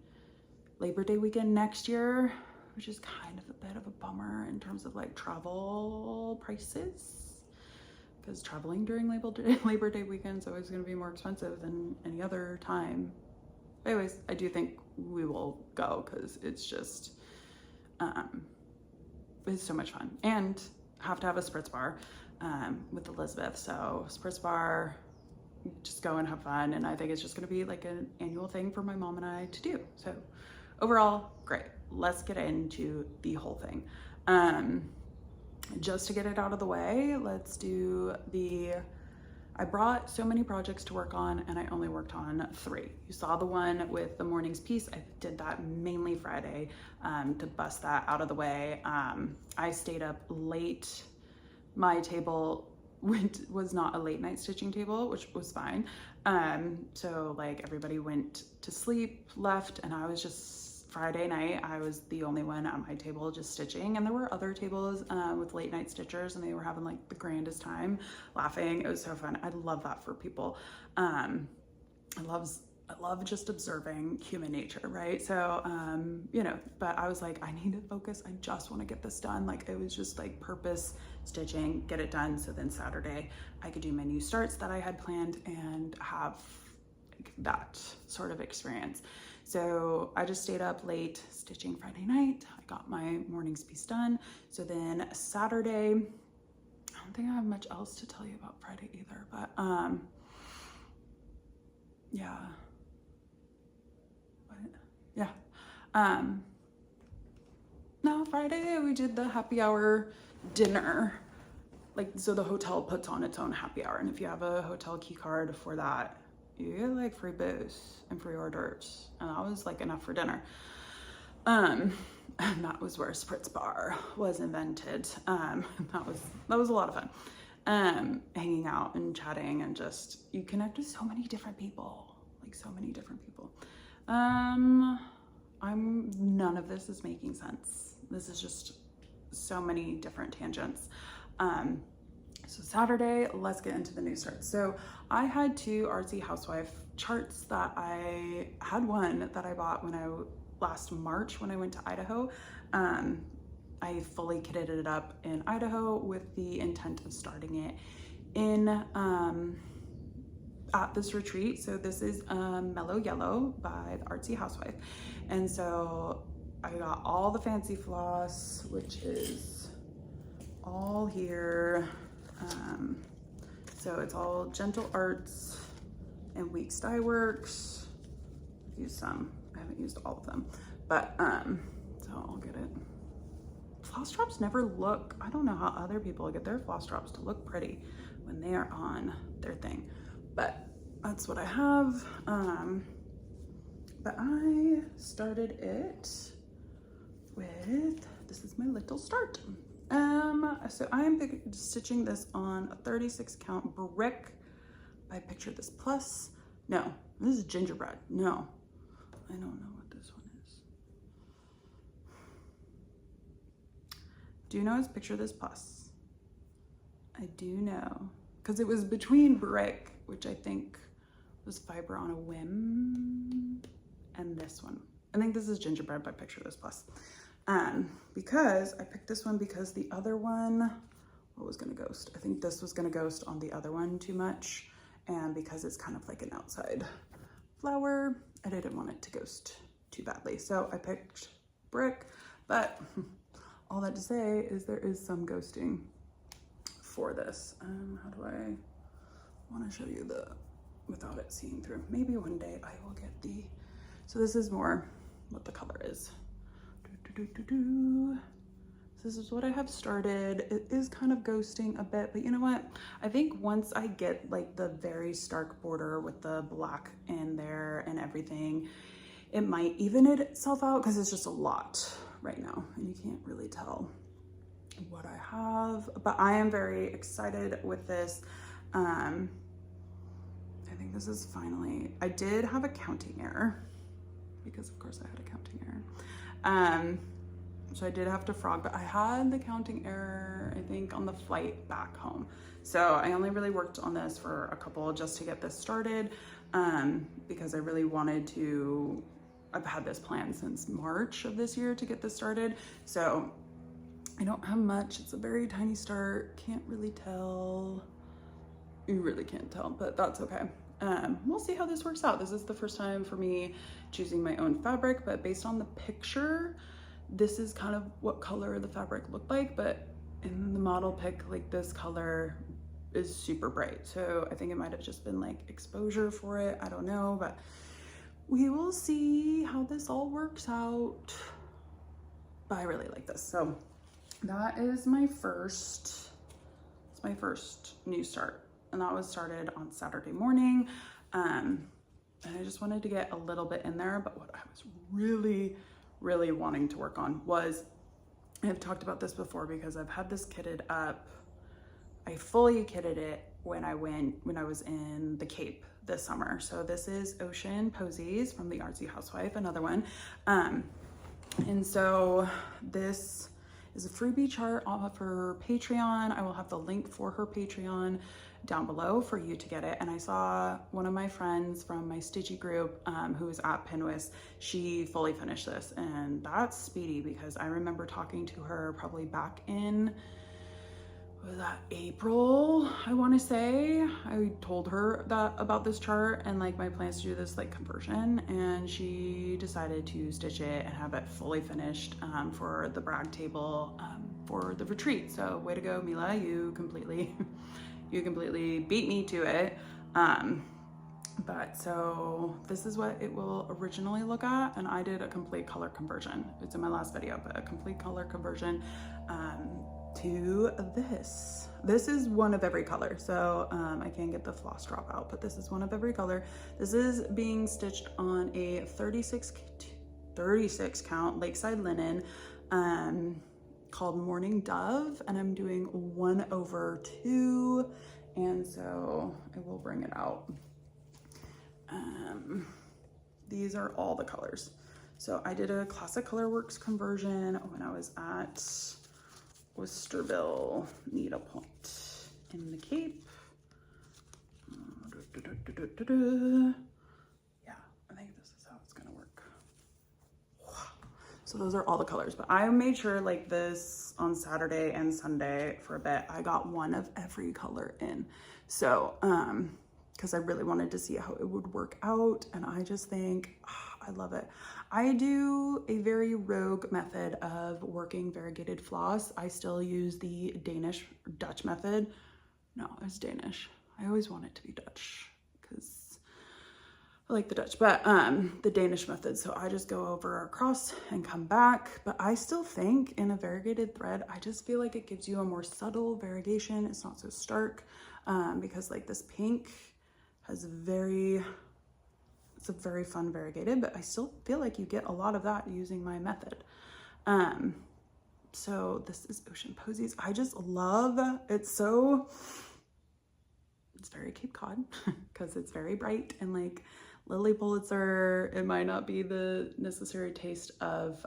Labor Day weekend next year, which is kind of a bit of a bummer in terms of like travel prices, because traveling during Labor Day weekend is always going to be more expensive than any other time. Anyways, I do think we will go because it's just, it's so much fun. And have to have a spritz bar with Elizabeth. So spritz bar, just go and have fun. And I think it's just going to be like an annual thing for my mom and I to do. So overall, great. Let's get into the whole thing. Just to get it out of the way, let's do the I brought so many projects to work on and I only worked on 3. You saw the one with the morning's piece. I did that mainly Friday to bust that out of the way. I stayed up late. My table was not a late night stitching table, which was fine. So like everybody went to sleep, left, and I was just, Friday night, I was the only one at my table just stitching, and there were other tables with late night stitchers, and they were having like the grandest time laughing. It was so fun. I love that for people. I love just observing human nature, right? So, you know, but I was like, I need to focus. I just want to get this done. Like it was just like purpose stitching, get it done. So then Saturday I could do my new starts that I had planned and have like that sort of experience. So I just stayed up late stitching Friday night. I got my morning's piece done. So then Saturday, I don't think I have much else to tell you about Friday either, but yeah. Yeah. No, Friday we did the happy hour dinner. Like, so the hotel puts on its own happy hour. And if you have a hotel key card for that, you get like free booze and free hors d'oeuvres. And that was like enough for dinner. And that was where Spritz Bar was invented. That was a lot of fun. Hanging out and chatting and just, you connect with so many different people, like so many different people. None of this is making sense. This is just so many different tangents. So Saturday, let's get into the new starts. So I had 2 Artsy Housewife charts that I had, one that I bought last March when I went to Idaho. I fully kitted it up in Idaho with the intent of starting it in at this retreat. So this is Mellow Yellow by the Artsy Housewife. And so I got all the fancy floss, which is all here. So it's all Gentle Arts and Weeks Dye Works. I've used some, I haven't used all of them, but so I'll get it. Floss drops never look, I don't know how other people get their floss drops to look pretty when they are on their thing, but that's what I have. But I started it with, this is my little start. So I'm stitching this on a 36 count brick by Picture This Plus. No, this is Gingerbread. No, I don't know what this one is. Do you know it's Picture This Plus? I do know, because it was between brick, which I think was Fiber on a Whim, and this one. I think this is Gingerbread by Picture This Plus. Because I picked this one because the other one, what was gonna ghost? I think this was gonna ghost on the other one too much. And because it's kind of like an outside flower, I didn't want it to ghost too badly. So I picked brick, but all that to say is there is some ghosting for this. How do I wanna show you without it seeing through? Maybe one day I will get so this is more what the color is. This is what I have started. It is kind of ghosting a bit, but you know what? I think once I get like the very stark border with the black in there and everything, it might even itself out, because it's just a lot right now and you can't really tell what I have, but I am very excited with this. I think this is finally, I did have a counting error, because of course I had a counting error. So I did have to frog, but I had the counting error, I think, on the flight back home. So I only really worked on this for a couple just to get this started, because I really wanted to, I've had this plan since March of this year to get this started. So I don't have much. It's a very tiny start. Can't really tell. You really can't tell, but that's okay. We'll see how this works out. This is the first time for me choosing my own fabric, but based on the picture, this is kind of what color the fabric looked like, but in the model pic, like this color is super bright. So I think it might have just been like exposure for it. I don't know, but we will see how this all works out. But I really like this. So that is my first, it's my first new start. and that was started on Saturday morning. And I just wanted to get a little bit in there, but what I was really wanting to work on was, I've talked about this before because I've had this kitted up. I fully kitted it when I was in the Cape this summer. So this is Ocean Posies from the Artsy Housewife, another one. And so this is a freebie chart off of her Patreon. I will have the link for her Patreon down below for you to get it. And I saw one of my friends from my Stitchy group who is at PNWSS, she fully finished this, and that's speedy because I remember talking to her probably back in, was that April, I want to say. I told her that about this chart and like my plans to do this like conversion, and she decided to stitch it and have it fully finished for the brag table for the retreat. So way to go, Mila, you completely beat me to it. But so this is what it will originally look at, and I did a complete color conversion. It's in my last video, but a complete color conversion to this. This is one of every color, so I can't get the floss drop out, but this is one of every color. This is being stitched on a 36 count Lakeside linen called Morning Dove, and I'm doing 1/2, and so I will bring it out. These are all the colors. So I did a Classic Colorworks conversion when I was at Worcesterville Needlepoint in the Cape. Yeah, I think this is how it's gonna work. So those are all the colors, but I made sure like this on Saturday and Sunday for a bit, I got one of every color in. So, because I really wanted to see how it would work out, and I just think, I love it. I do a very rogue method of working variegated floss. I still use the Dutch method. No, it's Danish. I always want it to be Dutch because I like the Dutch, but the Danish method. So I just go over across and come back, but I still think in a variegated thread, I just feel like it gives you a more subtle variegation. It's not so stark because like this pink has it's a very fun variegated, but I still feel like you get a lot of that using my method. So this is Ocean Posies. I just love it. It's very Cape Cod because it's very bright and like Lily Pulitzer. It might not be the necessary taste of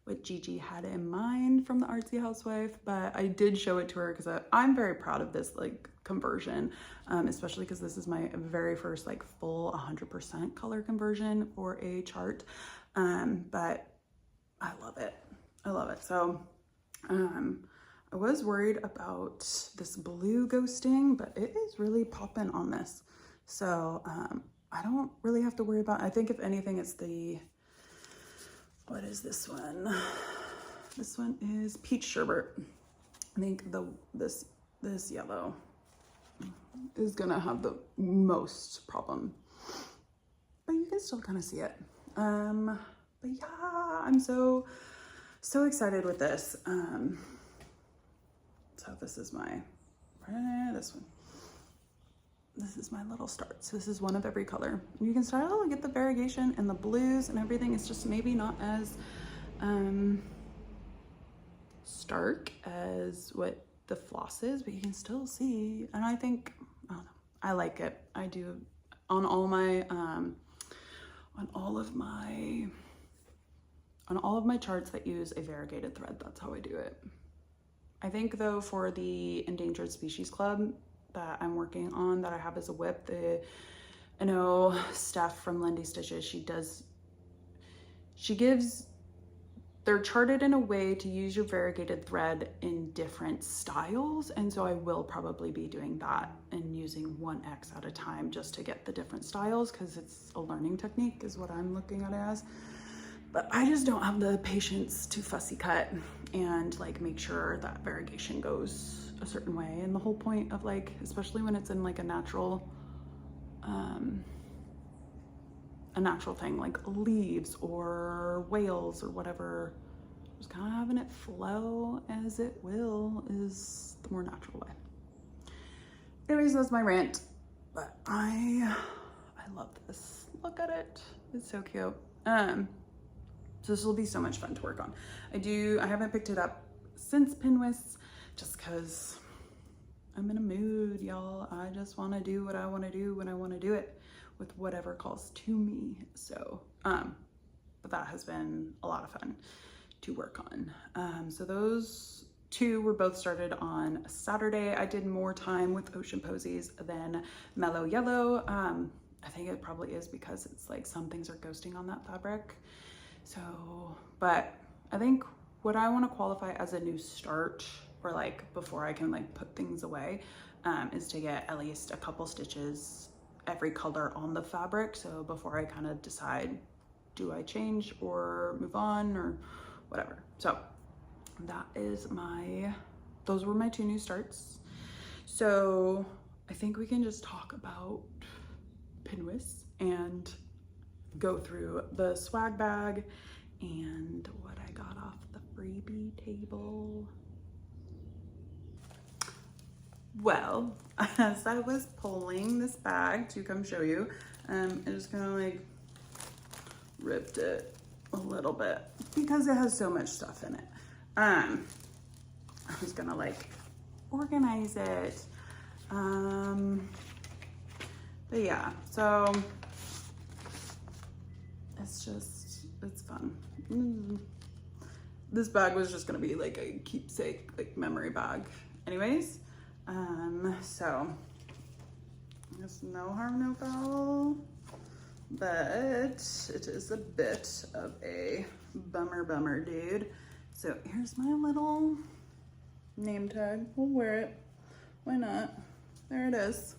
what Gigi had in mind from the Artsy Housewife, but I did show it to her because I'm very proud of this like conversion, especially because this is my very first like full 100% color conversion for a chart. But I love it. I love it. So I was worried about this blue ghosting, but it is really popping on this. So I don't really have to worry about it. I think if anything, it's what is this one? This one is Peach Sherbet. I think this yellow is gonna have the most problem, but you can still kind of see it. But yeah, I'm so excited with this. So this is my this one. This is my little start. So this is one of every color. You can start to get the variegation and the blues and everything. It's just maybe not as stark as what the floss is, but you can still see. And I think, I don't know, I like it. I do on all of my charts that use a variegated thread. That's how I do it. I think though for the Endangered Species Club that I'm working on, that I have as a whip, I know Steph from Lindy Stitches, they're charted in a way to use your variegated thread in different styles, and so I will probably be doing that and using 1X at a time just to get the different styles, because it's a learning technique is what I'm looking at it as. But I just don't have the patience to fussy cut and like make sure that variegation goes a certain way. And the whole point of like, especially when it's in like a natural thing like leaves or whales or whatever, just kind of having it flow as it will is the more natural way. anyways, that's my rant. But I love this. Look at it. It's so cute. So this will be so much fun to work on. I haven't picked it up since Pinwis just because I'm in a mood, y'all. I just want to do what I want to do when I want to do it with whatever calls to me. So, but that has been a lot of fun to work on. So those two were both started on Saturday. I did more time with Ocean Posies than Mellow Yellow. I think it probably is because it's like some things are ghosting on that fabric. So, but I think what I want to qualify as a new start, or like before I can like put things away, is to get at least a couple stitches every color on the fabric. So before I kind of decide, do I change or move on or whatever. So that is those were my two new starts. So I think we can just talk about Pinwis and go through the swag bag and what I got off the freebie table. Well, as I was pulling this bag to come show you, I just kind of like ripped it a little bit because it has so much stuff in it. I was gonna like organize it. But yeah, so it's fun. This bag was just gonna be like a keepsake, like memory bag. Anyways, so there's no harm, no foul, but it is a bit of a bummer, dude. So here's my little name tag. We'll wear it. Why not? There it is.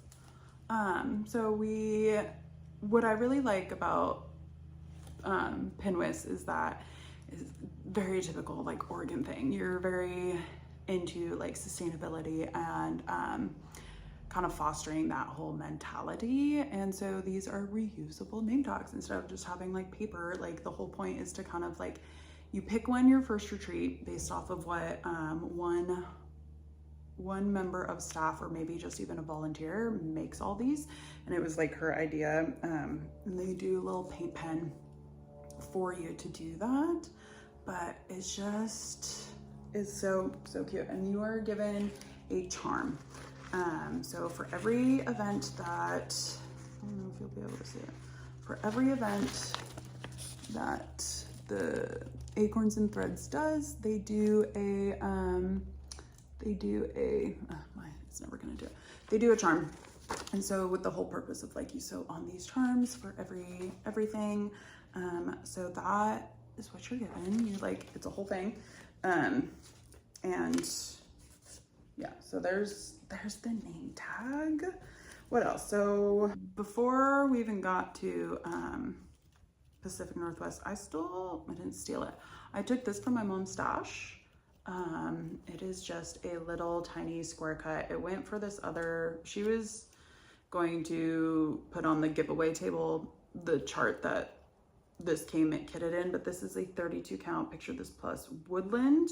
So what I really like about Pinwis is that is very typical like Oregon thing. You're very into like sustainability and kind of fostering that whole mentality. And so these are reusable name tags instead of just having like paper. Like the whole point is to kind of like, you pick one your first retreat based off of what one member of staff or maybe just even a volunteer makes all these. And it was like her idea. And they do a little paint pen for you to do that. But it's just, it's so cute. And you are given a charm. So for every event that, I don't know if you'll be able to see it, for every event that the Acorns and Threads does, they do a, it's never gonna do it. They do a charm. And so with the whole purpose of like, you sew on these charms for everything. So that is what you're given. You're like, it's a whole thing. And yeah, so there's the name tag. What else? So before we even got to Pacific Northwest, I didn't steal it. I took this from my mom's stash. It is just a little tiny square cut. It went for this other, she was going to put on the giveaway table the chart that this came kitted in, but this is a 32 count, picture this plus woodland.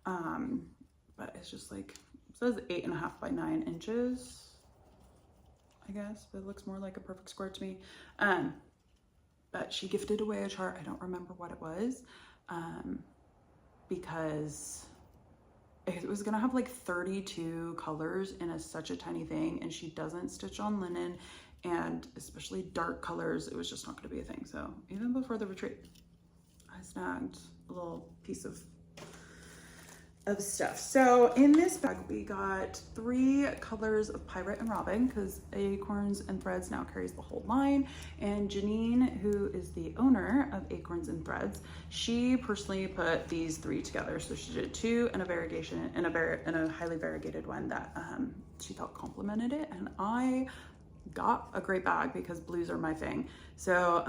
But it's just like, it says 8.5 by 9 inches, I guess, but it looks more like a perfect square to me. But she gifted away a chart. I don't remember what it was, because it was gonna have like 32 colors in such a tiny thing, and she doesn't stitch on linen, and especially dark colors, it was just not gonna be a thing. So even before the retreat, I snagged a little piece of stuff. So in this bag, we got 3 colors of Pirate and Robin, because Acorns and Threads now carries the whole line. And Janine, who is the owner of Acorns and Threads, she personally put these 3 together. So she did 2 and a variegation and a highly variegated one that she felt complemented it. And I got a great bag because blues are my thing. So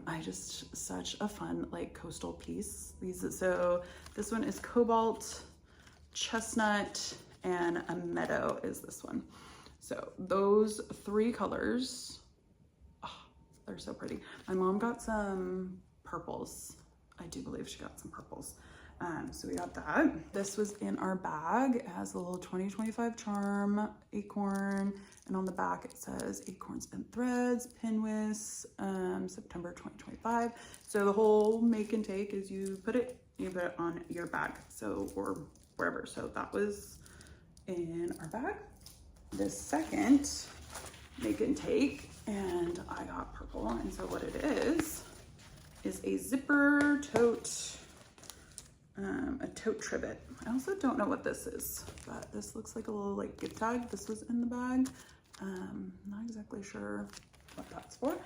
I just, such a fun like coastal piece. So this one is Cobalt, Chestnut, and a Meadow is this one. So those 3 colors, oh, they're so pretty. My mom got some purples. I do believe she got some purples. So we got that. This was in our bag. It has a little 2025 charm, acorn, and on the back it says acorns and threads, pinwhisk, September 2025. So the whole make and take is you put it on your bag, so, or wherever. So that was in our bag. The second make and take, and I got purple, and so what it is a zipper tote, a tote trivet. I also don't know what this is, but this looks like a little like gift tag. This was in the bag. Not exactly sure what that's for.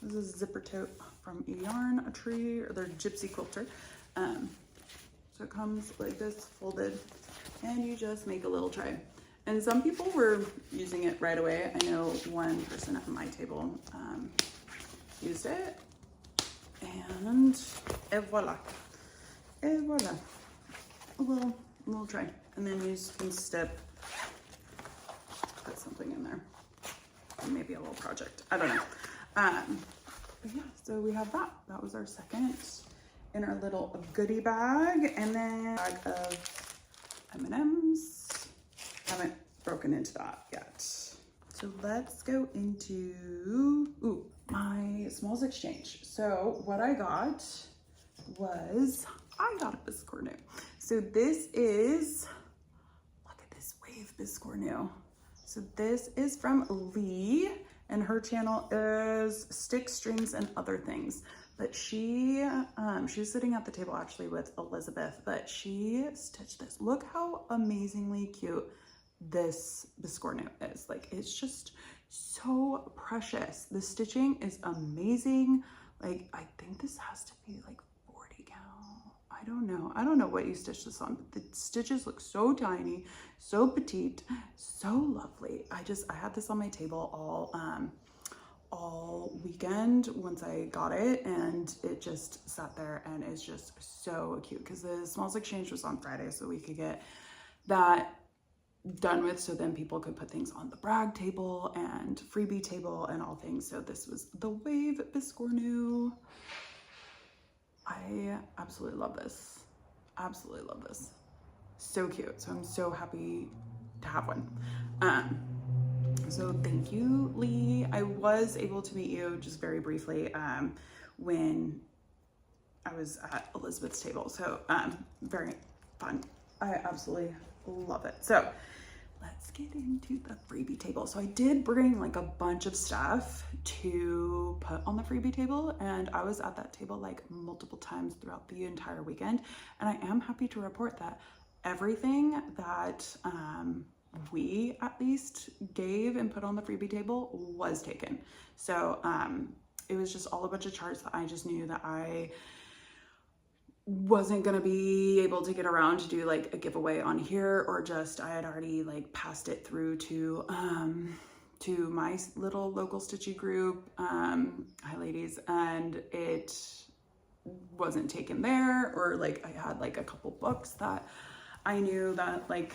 This is a zipper tote from Yarn, a tree, or their gypsy quilter. So it comes like this, folded, and you just make a little tray. And some people were using it right away. I know one person at my table used it, and voila, voila, a little tray. And then you just can put something in there, or maybe a little project. I don't know. But yeah, so we have that. That was our second in our little goodie bag, and then a bag of M&Ms. Haven't broken into that yet. So let's go into my smalls exchange. So what I got was, I got a Biscornu. So this is, look at this wave Biscornu. So this is from Lee, and her channel is Sticks, Strings, and Other Things. But she was sitting at the table actually with Elizabeth, but she stitched this. Look how amazingly cute this Biscornu is. Like, it's just so precious. The stitching is amazing. Like, I think this has to be like 40 count. I don't know what you stitched this on, but the stitches look so tiny, so petite, so lovely. I had this on my table all weekend once I got it, and it just sat there, and it's just so cute because the smalls exchange was on Friday, so we could get that done with, so then people could put things on the brag table and freebie table and all things. So this was the wave Biscornu. I absolutely love this. Absolutely love this. So cute. So I'm so happy to have one. So thank you, Lee. I was able to meet you just very briefly when I was at Elizabeth's table. So very fun. I absolutely love it. So let's get into the freebie table. So I did bring like a bunch of stuff to put on the freebie table, and I was at that table like multiple times throughout the entire weekend, and I am happy to report that everything that we at least gave and put on the freebie table was taken. So it was just all a bunch of charts that I just knew that I wasn't gonna be able to get around to do like a giveaway on here, or just I had already like passed it through to my little local stitchy group, hi ladies, and it wasn't taken there, or like I had like a couple books that I knew that like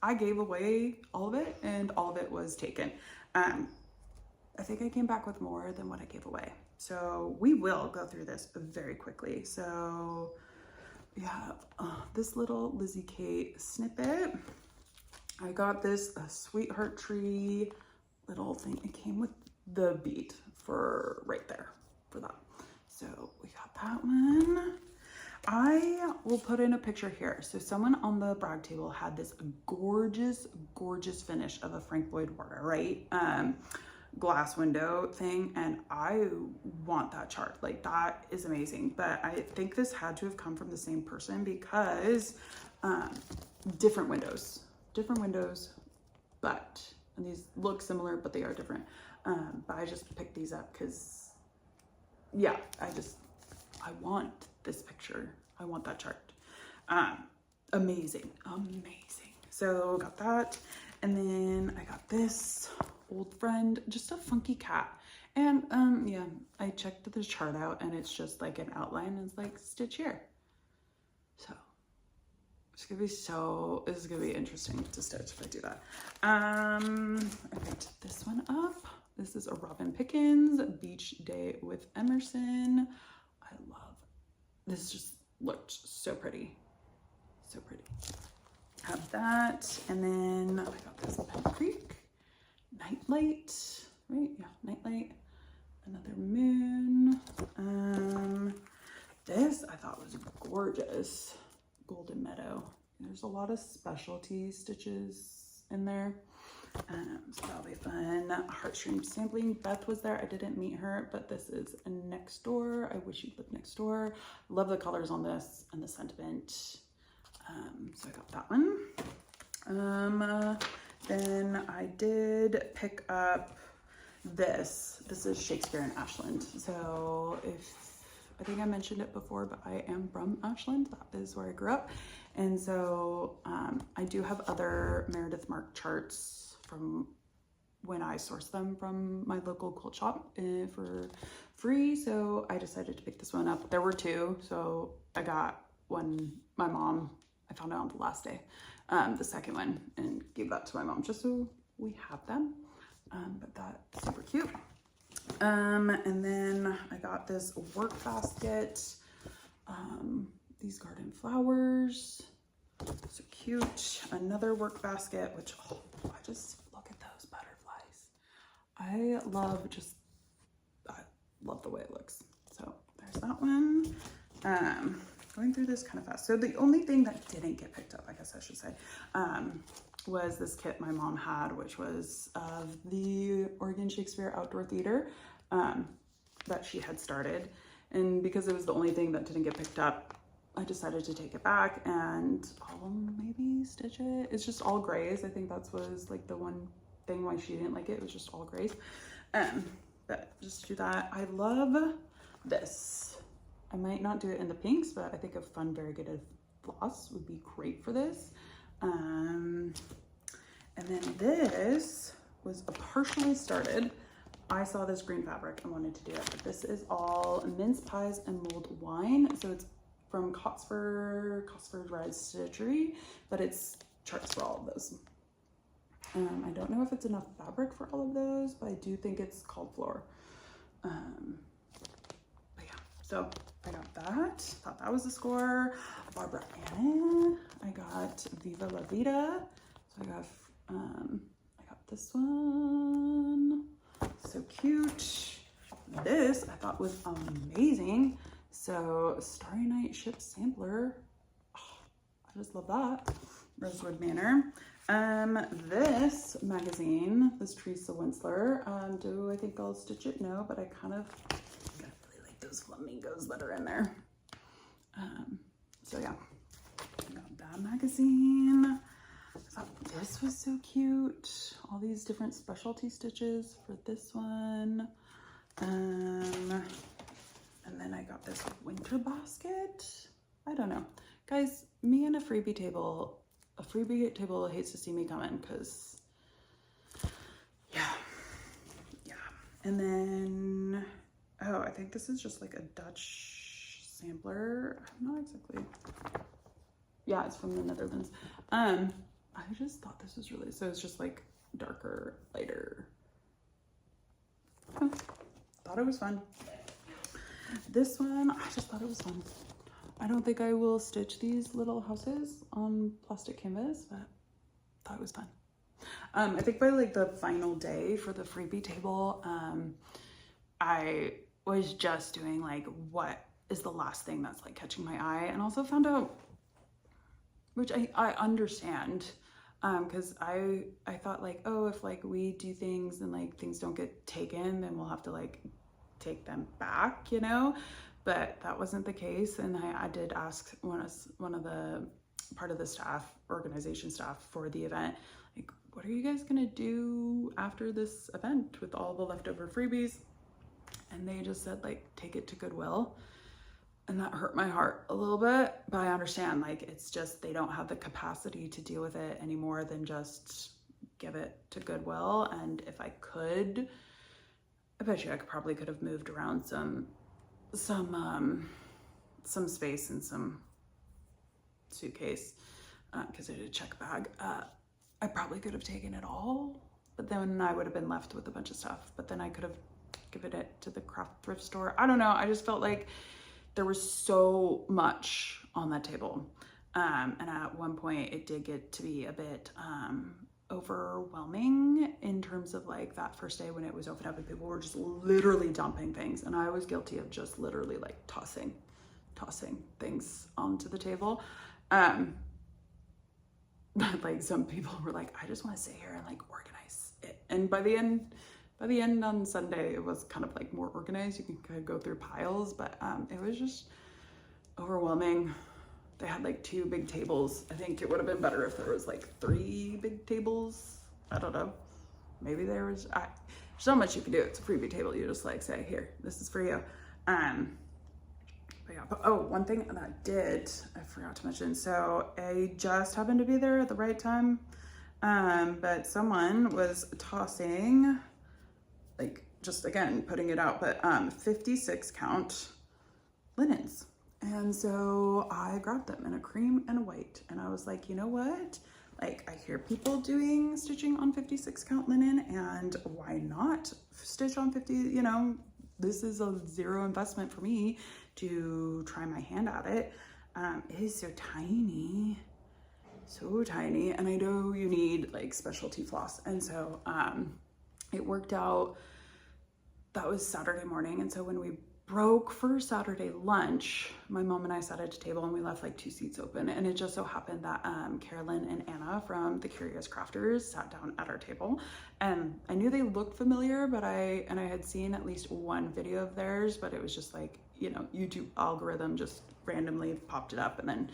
I gave away all of it, and all of it was taken. I think I came back with more than what I gave away. So we will go through this very quickly. So we have this little Lizzie Kate snippet. I got this sweetheart tree little thing. It came with the bead for right there for that. So we got that one. I will put in a picture here. So someone on the brag table had this gorgeous, gorgeous finish of a Frank Lloyd Wright, right? Glass window thing, and I want that chart. Like, that is amazing. But I think this had to have come from the same person, because different windows, but, and these look similar, but they are different. But I just picked these up because, yeah, I want this picture. I want that chart. Amazing. So got that. And then I got this old friend, just a funky cat. And yeah, I checked the chart out, and it's just like an outline, and it's like stitch here. So this is gonna be interesting to stitch if I do that. I picked this one up. This is a Robin Pickens Beach Day with Emerson. I love this. Just looked so pretty. So pretty. Have that. And then I got this Pen Creek Nightlight, right? Yeah, Nightlight. Another moon. This I thought was gorgeous. Golden Meadow. There's a lot of specialty stitches in there. So that'll be fun. Heartstring sampling. Beth was there. I didn't meet her, but this is next door. I wish you lived next door. Love the colors on this and the sentiment. So I got that one. Then I did pick up this. This is Shakespeare in Ashland. So I think I mentioned it before, but I am from Ashland. That is where I grew up. And so I do have other Meredith Mark charts from when I sourced them from my local quilt shop for free. So I decided to pick this one up. There were two. So I got one, I found it on the last day, the second one, and gave that to my mom just so we have them. But that's super cute. And then I got this work basket, these garden flowers, so cute. Another work basket, which, oh, I just look at those butterflies. I love the way it looks. So there's that one. Going through this kind of fast. So the only thing that didn't get picked up, I guess I should say, was this kit my mom had, which was of the Oregon Shakespeare Outdoor Theater that she had started. And because it was the only thing that didn't get picked up, I decided to take it back and I'll maybe stitch it. It's just all grays. I think that was like the one thing why she didn't like it. It was just all grays. But just do that. I love this. I might not do it in the pinks, but I think a fun variegated floss would be great for this. And then this was a partially started. I saw this green fabric and wanted to do it, but this is all mince pies and mulled wine. So it's from Cotsford Rise Stitchery, but it's charts for all of those. I don't know if it's enough fabric for all of those, but I do think it's called floor. But yeah, so I got that. Thought that was the score. Barbara Anna. I got Viva La Vida. So I got this one. So cute. This I thought was amazing. So Starry Night Ship Sampler. Oh, I just love that. Rosewood Manor. This magazine, this Teresa Winsler. Do I think I'll stitch it? No, but I kind of really like those flamingos that are in there. So yeah, I got that magazine. I thought this was so cute. All these different specialty stitches for this one. And then I got this winter basket. I don't know. Guys, me and a freebie table hates to see me coming because, yeah. And then, oh, I think this is just like a Dutch sampler. I'm not exactly, yeah, it's from the Netherlands. I just thought this was really, so it's just like darker, lighter. Oh, thought it was fun. This one, I just thought it was fun. I don't think I will stitch these little houses on plastic canvas, but thought it was fun. I think by like the final day for the freebie table, I was just doing like, what is the last thing that's like catching my eye? And also found out, which I understand, because I thought like, oh, if like we do things and like things don't get taken, then we'll have to like take them back, you know? But that wasn't the case. And I did ask one of the part of the staff, organization staff for the event, like, what are you guys gonna do after this event with all the leftover freebies? And they just said like, take it to Goodwill. And that hurt my heart a little bit, but I understand, like, it's just, they don't have the capacity to deal with it any more than just give it to Goodwill. And if I could, I bet you I probably could have moved around some space in some suitcase, because I did a check bag. I probably could have taken it all, but then I would have been left with a bunch of stuff, but then I could have given it to the craft thrift store. I don't know. I just felt like there was so much on that table. And at one point it did get to be a bit overwhelming in terms of like that first day when it was open up and people were just literally dumping things. And I was guilty of just literally like tossing things onto the table. But like some people were like, I just want to sit here and like organize it. And by the end on Sunday, it was kind of like more organized. You can kind of go through piles, but it was just overwhelming. They had like 2 big tables. I think it would have been better if there was like 3 big tables. I don't know. Maybe there was, there's not much you can do. It's a freebie table. You just like say, here, this is for you. But yeah, but oh, one thing that I forgot to mention. So I just happened to be there at the right time. But someone was tossing, like just again, putting it out, but 56 count linens. And so I grabbed them in a cream and a white. And I was like, you know what? Like I hear people doing stitching on 56 count linen, and why not stitch on 50, you know, this is a zero investment for me to try my hand at it. It is so tiny, and I know you need like specialty floss. And so it worked out. That was Saturday morning. And so when we broke for Saturday lunch, my mom and I sat at a table and we left like 2 seats open. And it just so happened that Carolyn and Anna from the Curious Crafters sat down at our table. And I knew they looked familiar, but I had seen at least one video of theirs, but it was just like, you know, YouTube algorithm just randomly popped it up. And then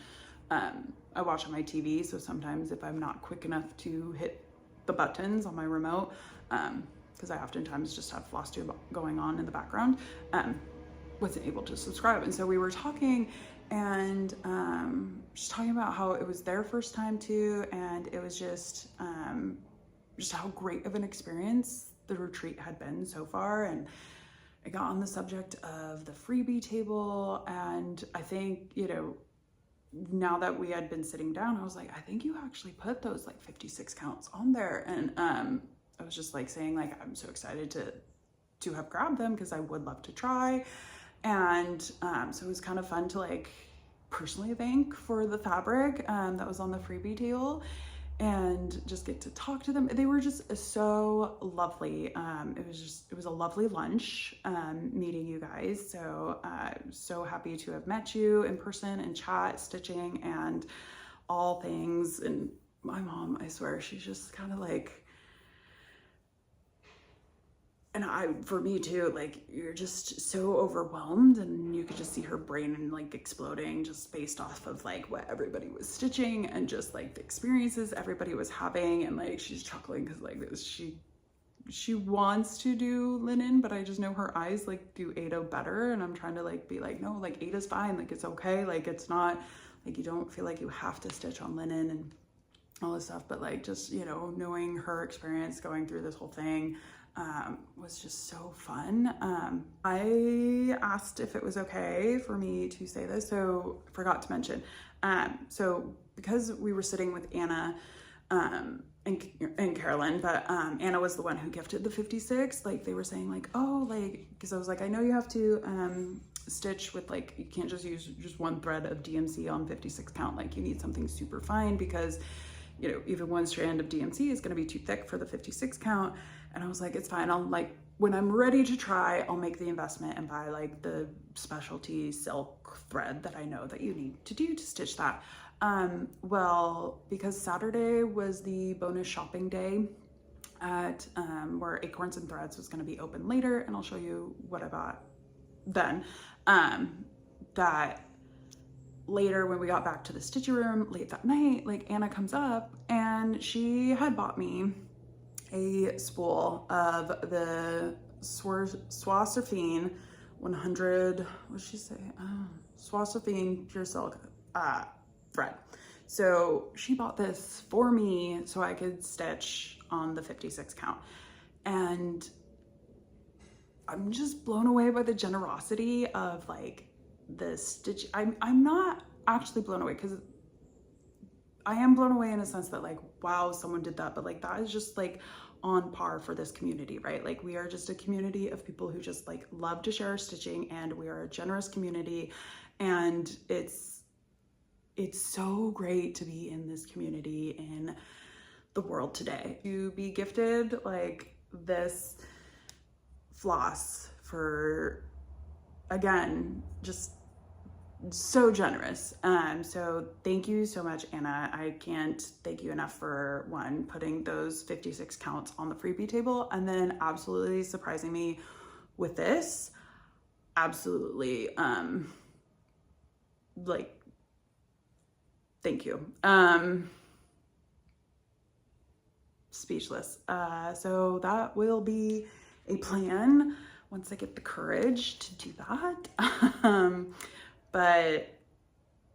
I watch on my TV. So sometimes if I'm not quick enough to hit the buttons on my remote, because I oftentimes just have Flosstube going on in the background, wasn't able to subscribe. And so we were talking and just talking about how it was their first time too, and it was just how great of an experience the retreat had been so far. And I got on the subject of the freebie table, and I think, you know, now that we had been sitting down, I was like, I think you actually put those like 56 counts on there. And I was just like saying like, I'm so excited to have grabbed them because I would love to try. And so it was kind of fun to like personally thank for the fabric that was on the freebie table and just get to talk to them. They were just so lovely. It was a lovely lunch meeting you guys. So so happy to have met you in person and chat, stitching and all things. And my mom, I swear, she's just kind of like, and for me too, like you're just so overwhelmed, and you could just see her brain like exploding just based off of like what everybody was stitching and just like the experiences everybody was having. And like she's chuckling because like she wants to do linen, but I just know her eyes like do Ada better, and I'm trying to like be like, no, like Ada's fine, like it's okay, like it's not like you don't feel like you have to stitch on linen and all this stuff. But like just, you know, knowing her experience going through this whole thing was just so fun. I asked if it was okay for me to say this, so I forgot to mention. So because we were sitting with Anna and Carolyn, but Anna was the one who gifted the 56, like they were saying like, oh, like, because I was like, I know you have to stitch with like, you can't just use just one thread of DMC on 56 count, like you need something super fine because, you know, even one strand of DMC is going to be too thick for the 56 count. And I was like, it's fine. I'll like, when I'm ready to try, I'll make the investment and buy like the specialty silk thread that I know that you need to do to stitch that. Well, because Saturday was the bonus shopping day at where Acorns and Threads was going to be open later, and I'll show you what I bought then. That later when we got back to the stitching room late that night, like Anna comes up and she had bought me a spool of the Swassofine 100, what did she say? Swassofine pure silk thread. So she bought this for me so I could stitch on the 56 count. And I'm just blown away by the generosity of like the stitch. I'm not actually blown away, because I am blown away in a sense that like, wow, someone did that, but like that is just like on par for this community, right? Like we are just a community of people who just like love to share stitching, and we are a generous community, and it's so great to be in this community in the world today. To be gifted like this floss for, again, just so generous. So thank you so much, Anna. I can't thank you enough for, one, putting those 56 counts on the freebie table, and then absolutely surprising me with this. Absolutely, like, thank you. Speechless. So that will be a plan once I get the courage to do that. But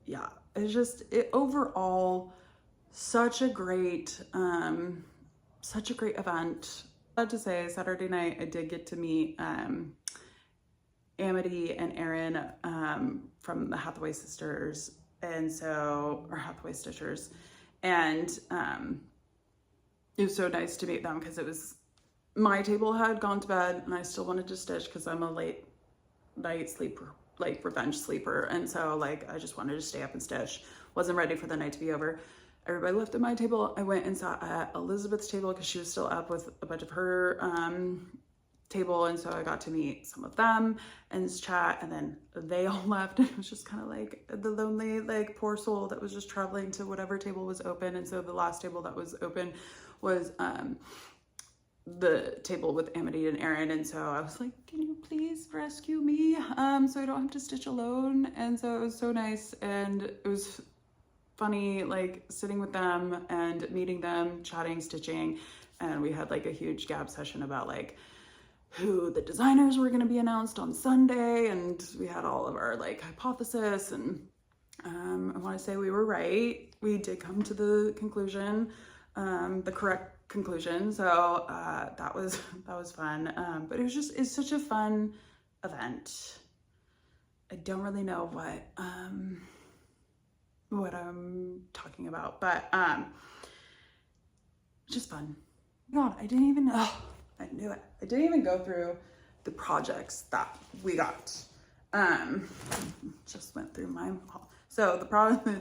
yeah, it's just, overall, such a great event. I have to say, Saturday night, I did get to meet Amity and Erin from the Hathaway sisters, and so, or Hathaway Stitchers, and it was so nice to meet them, because it was, my table had gone to bed and I still wanted to stitch because I'm a late night sleeper, like revenge sleeper, and so like I just wanted to stay up and stitch. Wasn't ready for the night to be over. Everybody left at my table. I went and sat at Elizabeth's table because she was still up with a bunch of her table, and so I got to meet some of them and just chat, and then they all left, and it was just kind of like the lonely, like, poor soul that was just traveling to whatever table was open. And so the last table that was open was the table with Amity and Erin, and so I was like, can you please rescue me so I don't have to stitch alone? And so it was so nice, and it was funny, like, sitting with them and meeting them, chatting, stitching, and we had like a huge gab session about like who the designers were going to be announced on Sunday, and we had all of our like hypothesis, and I want to say we were right. We did come to the conclusion, the correct conclusion, so that was fun. But it's such a fun event. I don't really know what I'm talking about, but just fun. God, I didn't even know. I knew it. I didn't even go through the projects that we got. Just went through my haul. So the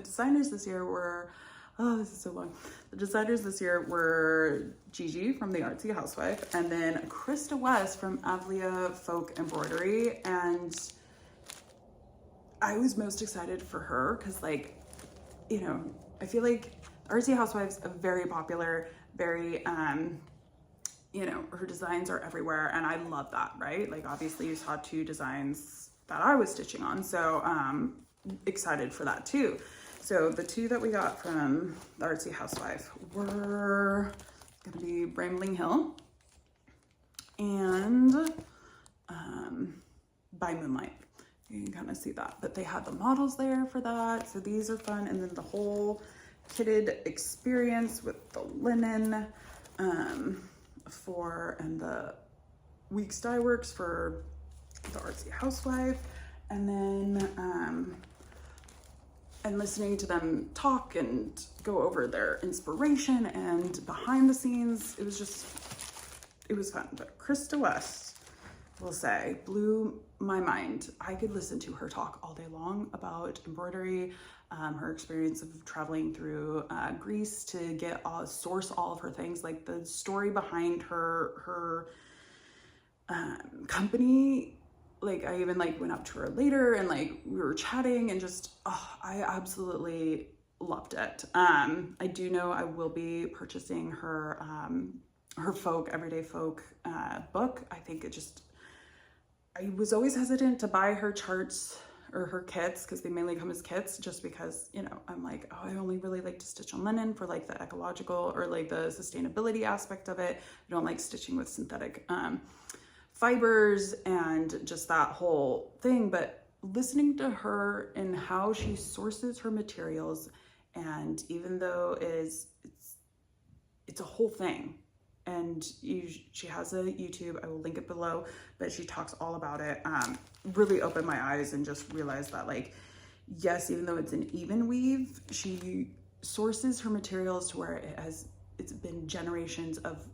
designers this year were, oh, this is so long. The designers this year were Gigi from the Artsy Housewife, and then Krista West from Avlea Folk Embroidery. And I was most excited for her because, like, you know, I feel like Artsy Housewife's a very popular, very, you know, her designs are everywhere, and I love that, right? Like, obviously you saw two designs that I was stitching on, so excited for that too. So the two that we got from the Artsy Housewife were gonna be Brambling Hill and By Moonlight. You can kind of see that, but they had the models there for that, so these are fun. And then the whole kitted experience with the linen and the Weeks Dye Works for the Artsy Housewife, and then and listening to them talk and go over their inspiration and behind the scenes. It was fun. But Krista West, will say, blew my mind. I could listen to her talk all day long about embroidery, her experience of traveling through Greece to source all of her things, like the story behind her company. Like, I even like went up to her later and like we were chatting, and just, oh, I absolutely loved it. I do know I will be purchasing her Everyday Folk book. I think I was always hesitant to buy her charts or her kits, because they mainly come as kits, just because, you know, I'm like, oh, I only really like to stitch on linen for like the ecological or like the sustainability aspect of it. I don't like stitching with synthetic fibers and just that whole thing. But listening to her and how she sources her materials, and even though it's a whole thing, and she has a YouTube, I will link it below, but she talks all about it. Really opened my eyes and just realized that, like, yes, even though it's an even weave, she sources her materials to where it's been generations of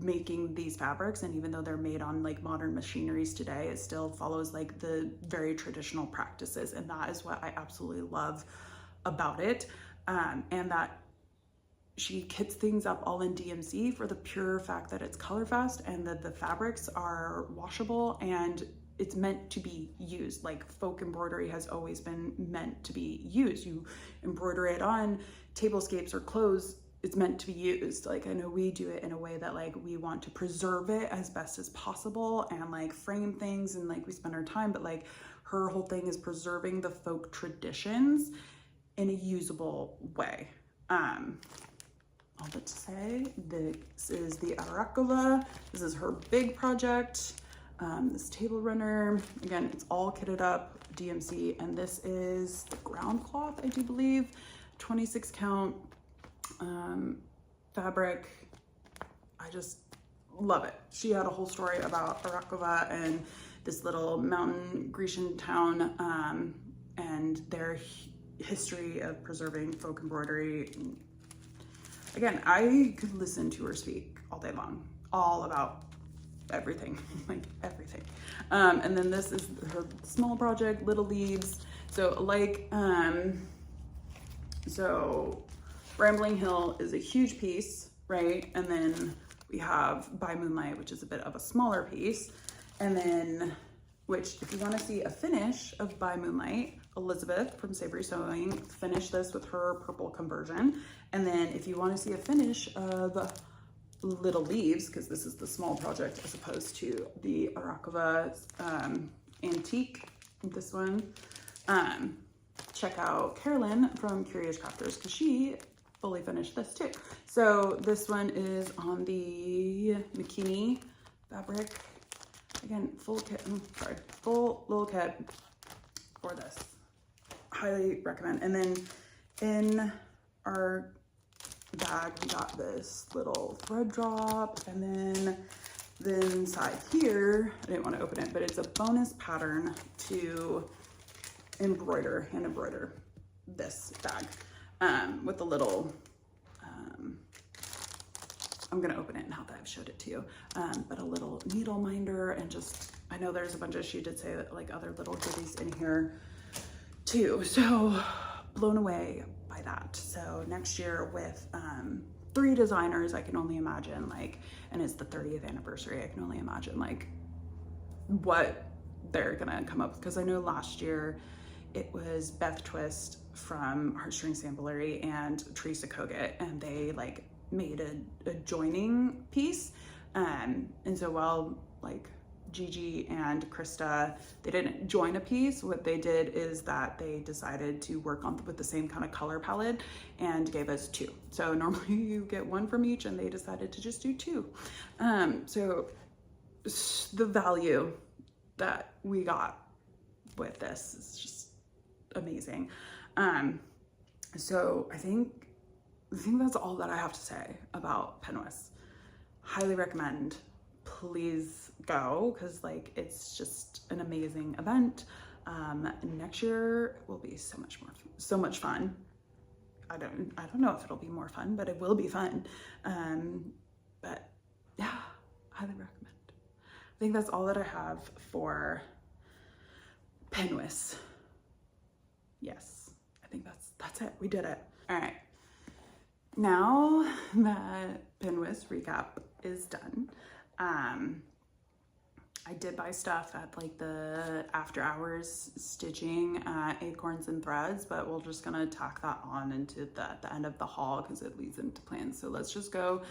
making these fabrics, and even though they're made on like modern machineries today, it still follows like the very traditional practices, and that is what I absolutely love about it. And that she kits things up all in DMC for the pure fact that it's color fast and that the fabrics are washable and it's meant to be used. Like folk embroidery has always been meant to be used. You embroider it on tablescapes or clothes, it's meant to be used. Like I know we do it in a way that like we want to preserve it as best as possible and like frame things and like we spend our time, but like her whole thing is preserving the folk traditions in a usable way. All that to say, this is the Arrakova. This is her big project. This table runner, again, it's all kitted up, DMC, and this is the ground cloth, I do believe, 26 count fabric. I just love it. She had a whole story about Arrakova and this little mountain Grecian town and their history of preserving folk embroidery. Again, I could listen to her speak all day long, all about everything, like everything. And then this is her small project, Little Leaves. So like, so Rambling Hill is a huge piece, right? And then we have By Moonlight, which is a bit of a smaller piece. And then, which if you want to see a finish of By Moonlight, Elizabeth from Savory Sewing finished this with her purple conversion. And then if you want to see a finish of Little Leaves, because this is the small project as opposed to the Arrakova antique, this one, check out Carolyn from Curious Crafters because she fully finished this too. So this one is on the Bikini fabric. Again, full kit, full little kit for this. Highly recommend. And then in our bag, we got this little thread drop, and then inside here, I didn't want to open it, but it's a bonus pattern to embroider, hand embroider this bag with a little, I'm gonna open it now that I've showed it to you, but a little needle minder, and just, I know there's a bunch of, she did say that like other little goodies in here too. So blown away by that. So next year with 3 designers, I can only imagine like, and it's the 30th anniversary, I can only imagine like what they're gonna come up with. Because I know last year it was Beth Twist from Heartstring Samplery and Teresa Kogut, and they like made a joining piece. And so while like Gigi and Krista, they didn't join a piece, what they did is that they decided to work on with the same kind of color palette and gave us 2. So normally you get 1 from each, and they decided to just do 2. So the value that we got with this is just amazing. So I think that's all that I have to say about PNWSS. Highly recommend. Please go, because like it's just an amazing event. Next year will be so much fun. I don't know if it'll be more fun, but it will be fun. But yeah, highly recommend. I think that's all that I have for PNWSS. Yes, I think that's it. We did it. All right. Now that PNWSS recap is done, I did buy stuff at like the after hours stitching at Acorns and Threads, but we're just gonna tack that on into the end of the haul because it leads into plans. So let's just go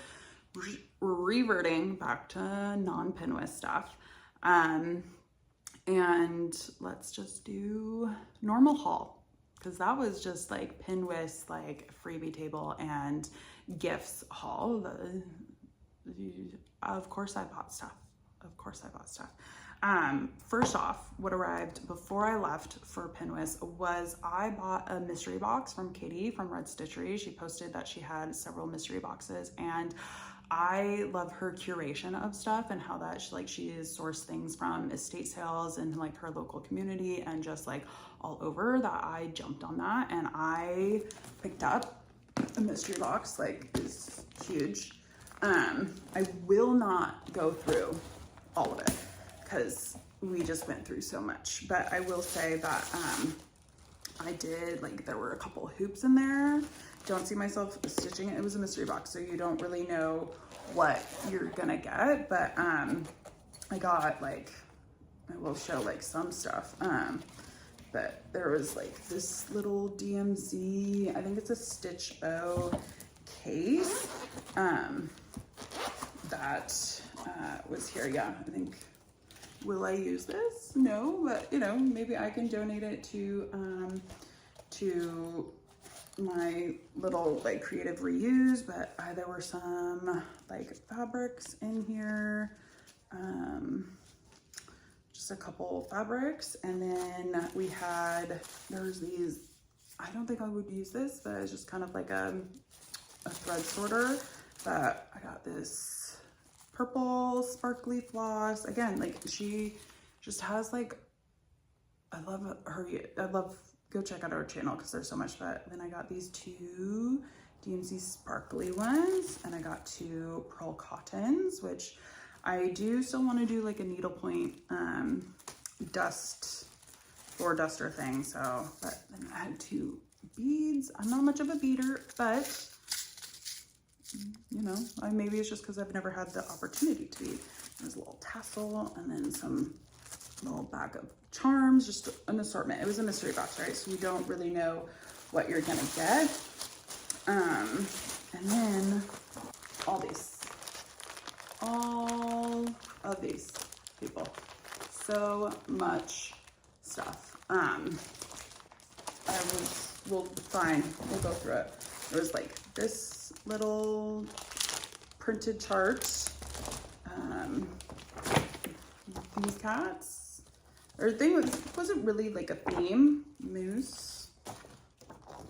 reverting back to non-PNWSS stuff. And let's just do normal haul, because that was just like PNWSS, like freebie table and gifts haul. Of course I bought stuff. First off, what arrived before I left for PNWSS was I bought a mystery box from Katie from Red Stitchery. She posted that she had several mystery boxes, and I love her curation of stuff and how that she has sourced things from estate sales and like her local community and just like all over, that I jumped on that and I picked up a mystery box. Like, it's huge. I will not go through all of it because we just went through so much, but I will say that I did, like, there were a couple hoops in there. Don't see myself stitching it. It was a mystery box, so you don't really know what you're gonna get, but I got, like, I will show like some stuff, but there was like this little DMC, I think it's a stitch bow case, that was here. Yeah, I think, will I use this? No, but you know, maybe I can donate it to my little like creative reuse. But there were some like fabrics in here, just a couple fabrics, and then we had, there's these, I don't think I would use this, but it's just kind of like a thread sorter, but I got this purple sparkly floss. Again, like, she just has like, I love her, go check out our channel because there's so much. But then I got these two DMC sparkly ones, and I got two pearl cottons, which I do still want to do like a needlepoint dust or duster thing. So, but then I had two beads. I'm not much of a beader, but you know, maybe it's just because I've never had the opportunity to bead. There's a little tassel, and then some little bag of charms, just an assortment. It was a mystery box, right? So you don't really know what you're gonna get. And then all of these people, so much stuff. We'll go through it. There was like this little printed chart, these cats, or thing wasn't really like a theme. Moose,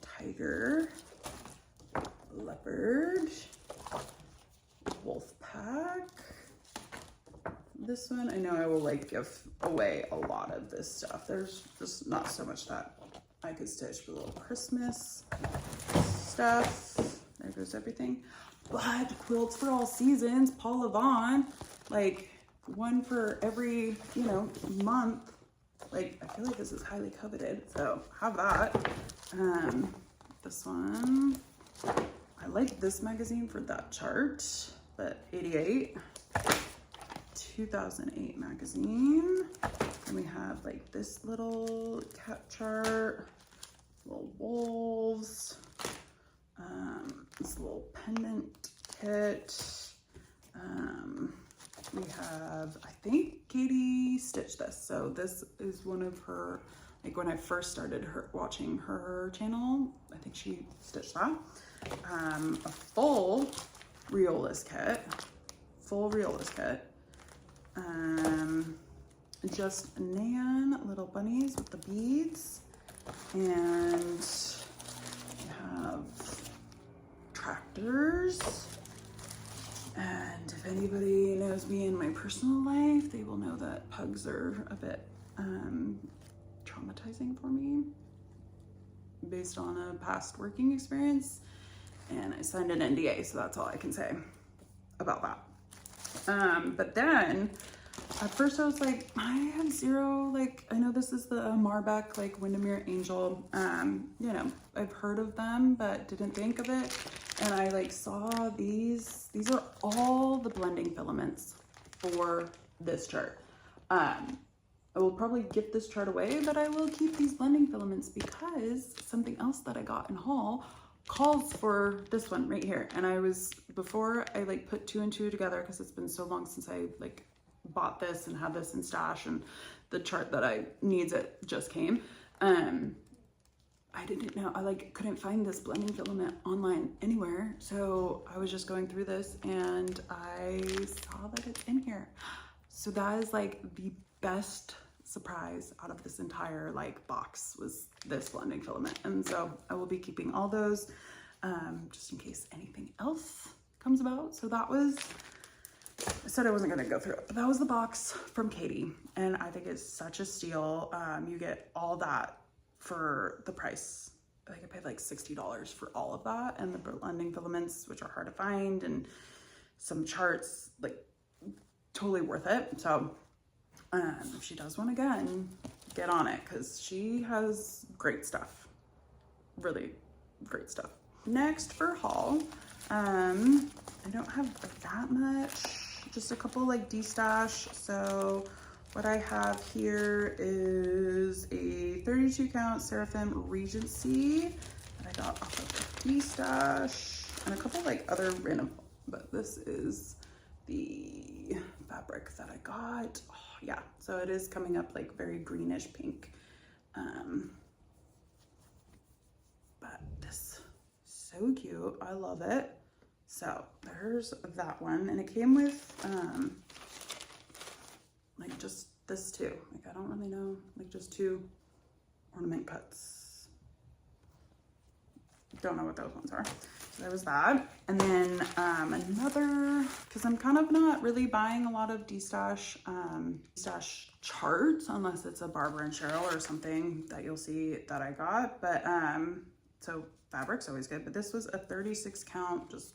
tiger, leopard, wolf pack. This one, I know I will like give away a lot of this stuff. There's just not so much that I could stitch, for a little Christmas stuff. There goes everything. But quilts for all seasons, Paul Vaughan, like one for every, you know, month. Like, I feel like this is highly coveted, so have that. This one, I like this magazine for that chart, but 88. 2008 magazine. And we have like this little cat chart, little wolves, this little pendant kit. We have, I think Katie stitched this. So this is one of her, like when I first started watching her channel, I think she stitched that. A full Riolas kit, just Nan little bunnies with the beads, and we have tractors. And if anybody knows me in my personal life, they will know that pugs are a bit traumatizing for me based on a past working experience, and I signed an NDA, so that's all I can say about that. But then at first I was like, I have zero, like, I know this is the Marbeck, like Windermere Angel, you know, I've heard of them, but didn't think of it. And I like saw these are all the blending filaments for this chart. I will probably give this chart away, but I will keep these blending filaments because something else that I got in haul calls for this one right here. And I was, before I like put two and two together, because it's been so long since I like bought this and had this in stash, and the chart that I needs it just came. I didn't know, I like couldn't find this blending filament online anywhere. So I was just going through this and I saw that it's in here. So that is like the best surprise out of this entire like box, was this blending filament. And so I will be keeping all those just in case anything else comes about. So that was, I said I wasn't gonna go through it, but that was the box from Katie, and I think it's such a steal. You get all that for the price. I think I paid like $60 for all of that, and the blending filaments, which are hard to find, and some charts, like totally worth it. So if she does one again, get on it, because she has great stuff, really great stuff. Next for haul, I don't have that much, just a couple like Destash. So what I have here is a 32 count Seraphim Regency that I got off of Destash, and a couple like other random, but this is the fabric that I got. Oh, yeah, so it is coming up like very greenish pink. But this, so cute, I love it. So there's that one, and it came with like just this too. Like I don't really know, like just 2 ornament cuts. Don't know what those ones are. So there was that. And then another, because I'm kind of not really buying a lot of Destash charts unless it's a Barbara and Cheryl or something that you'll see that I got. But so fabric's always good, but this was a 36 count just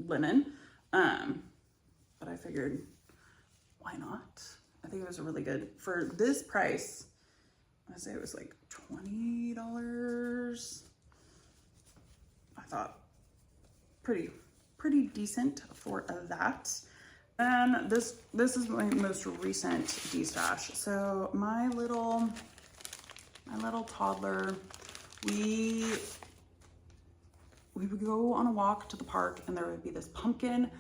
linen. But I figured, why not? I think it was a really good, for this price, I say it was like $20. I thought pretty decent for that. And this is my most recent Destash. So my little toddler, we would go on a walk to the park, and there would be this pumpkin.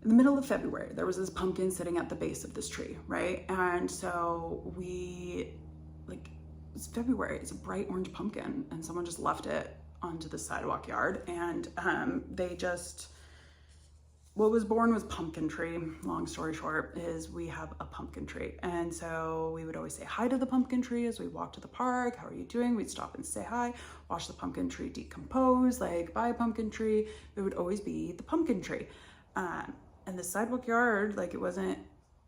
In the middle of February, there was this pumpkin sitting at the base of this tree, right? And so it's February, it's a bright orange pumpkin, and someone just left it onto the sidewalk yard, and what was born was pumpkin tree. Long story short is we have a pumpkin tree, and so we would always say hi to the pumpkin tree as we walked to the park. How are you doing? We'd stop and say hi, watch the pumpkin tree decompose, like bye pumpkin tree. It would always be the pumpkin tree. And the sidewalk yard, like it wasn't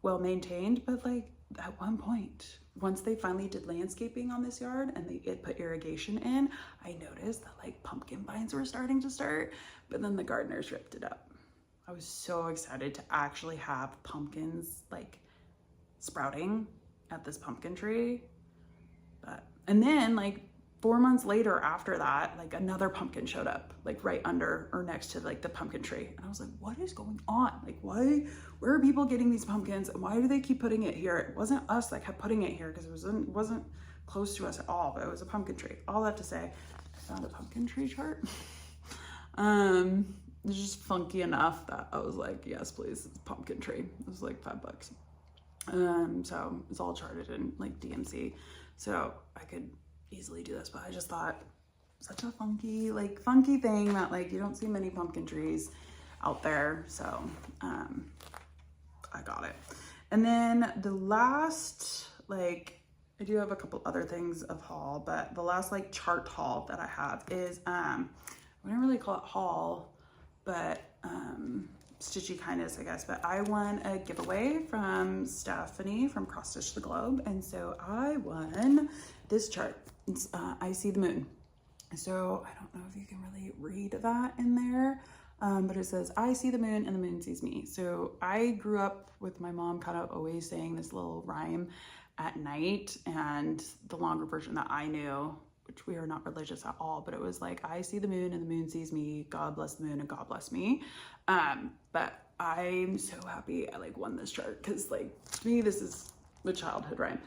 well maintained, but like at one point, once they finally did landscaping on this yard and they put irrigation in, I noticed that like pumpkin vines were starting to start, but then the gardeners ripped it up. I was so excited to actually have pumpkins like sprouting at this pumpkin tree. And then like 4 months later after that, like another pumpkin showed up, like right under or next to like the pumpkin tree. And I was like, what is going on? Like where are people getting these pumpkins? And why do they keep putting it here? It wasn't us that kept putting it here, because it wasn't close to us at all, but it was a pumpkin tree. All that to say, I found a pumpkin tree chart. It's just funky enough that I was like, yes, please, it's a pumpkin tree. It was like $5. So it's all charted in like DMC. So I could easily do this, but I just thought such a funky thing that like you don't see many pumpkin trees out there. So I got it. And then the last, like, I do have a couple other things of haul, but the last like chart haul that I have is I wouldn't really call it haul, but Stitchy Kindness, I guess. But I won a giveaway from Stephanie from Cross Stitch the Globe, and so I won this chart. It's I See the Moon. So I don't know if you can really read that in there, but it says, I see the moon and the moon sees me. So I grew up with my mom kind of always saying this little rhyme at night, and the longer version that I knew, which we are not religious at all, but it was like, I see the moon and the moon sees me, God bless the moon and God bless me. But I'm so happy I like won this chart, because like to me this is a childhood rhyme,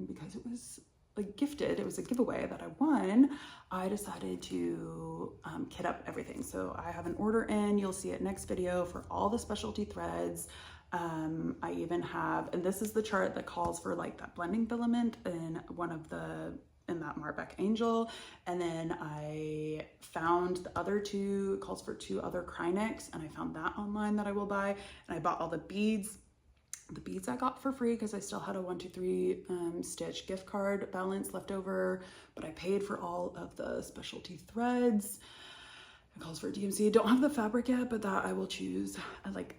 because it was like gifted, it was a giveaway that I won. I decided to kit up everything. So I have an order in, you'll see it next video, for all the specialty threads. I even have, and this is the chart that calls for like that blending filament in that Marbeck Angel. And then I found the other two, calls for 2 other Krynics, and I found that online that I will buy. And I bought all the beads. The beads I got for free because I still had a 123 stitch gift card balance left over, but I paid for all of the specialty threads. It calls for DMC. Don't have the fabric yet, but that I will choose at like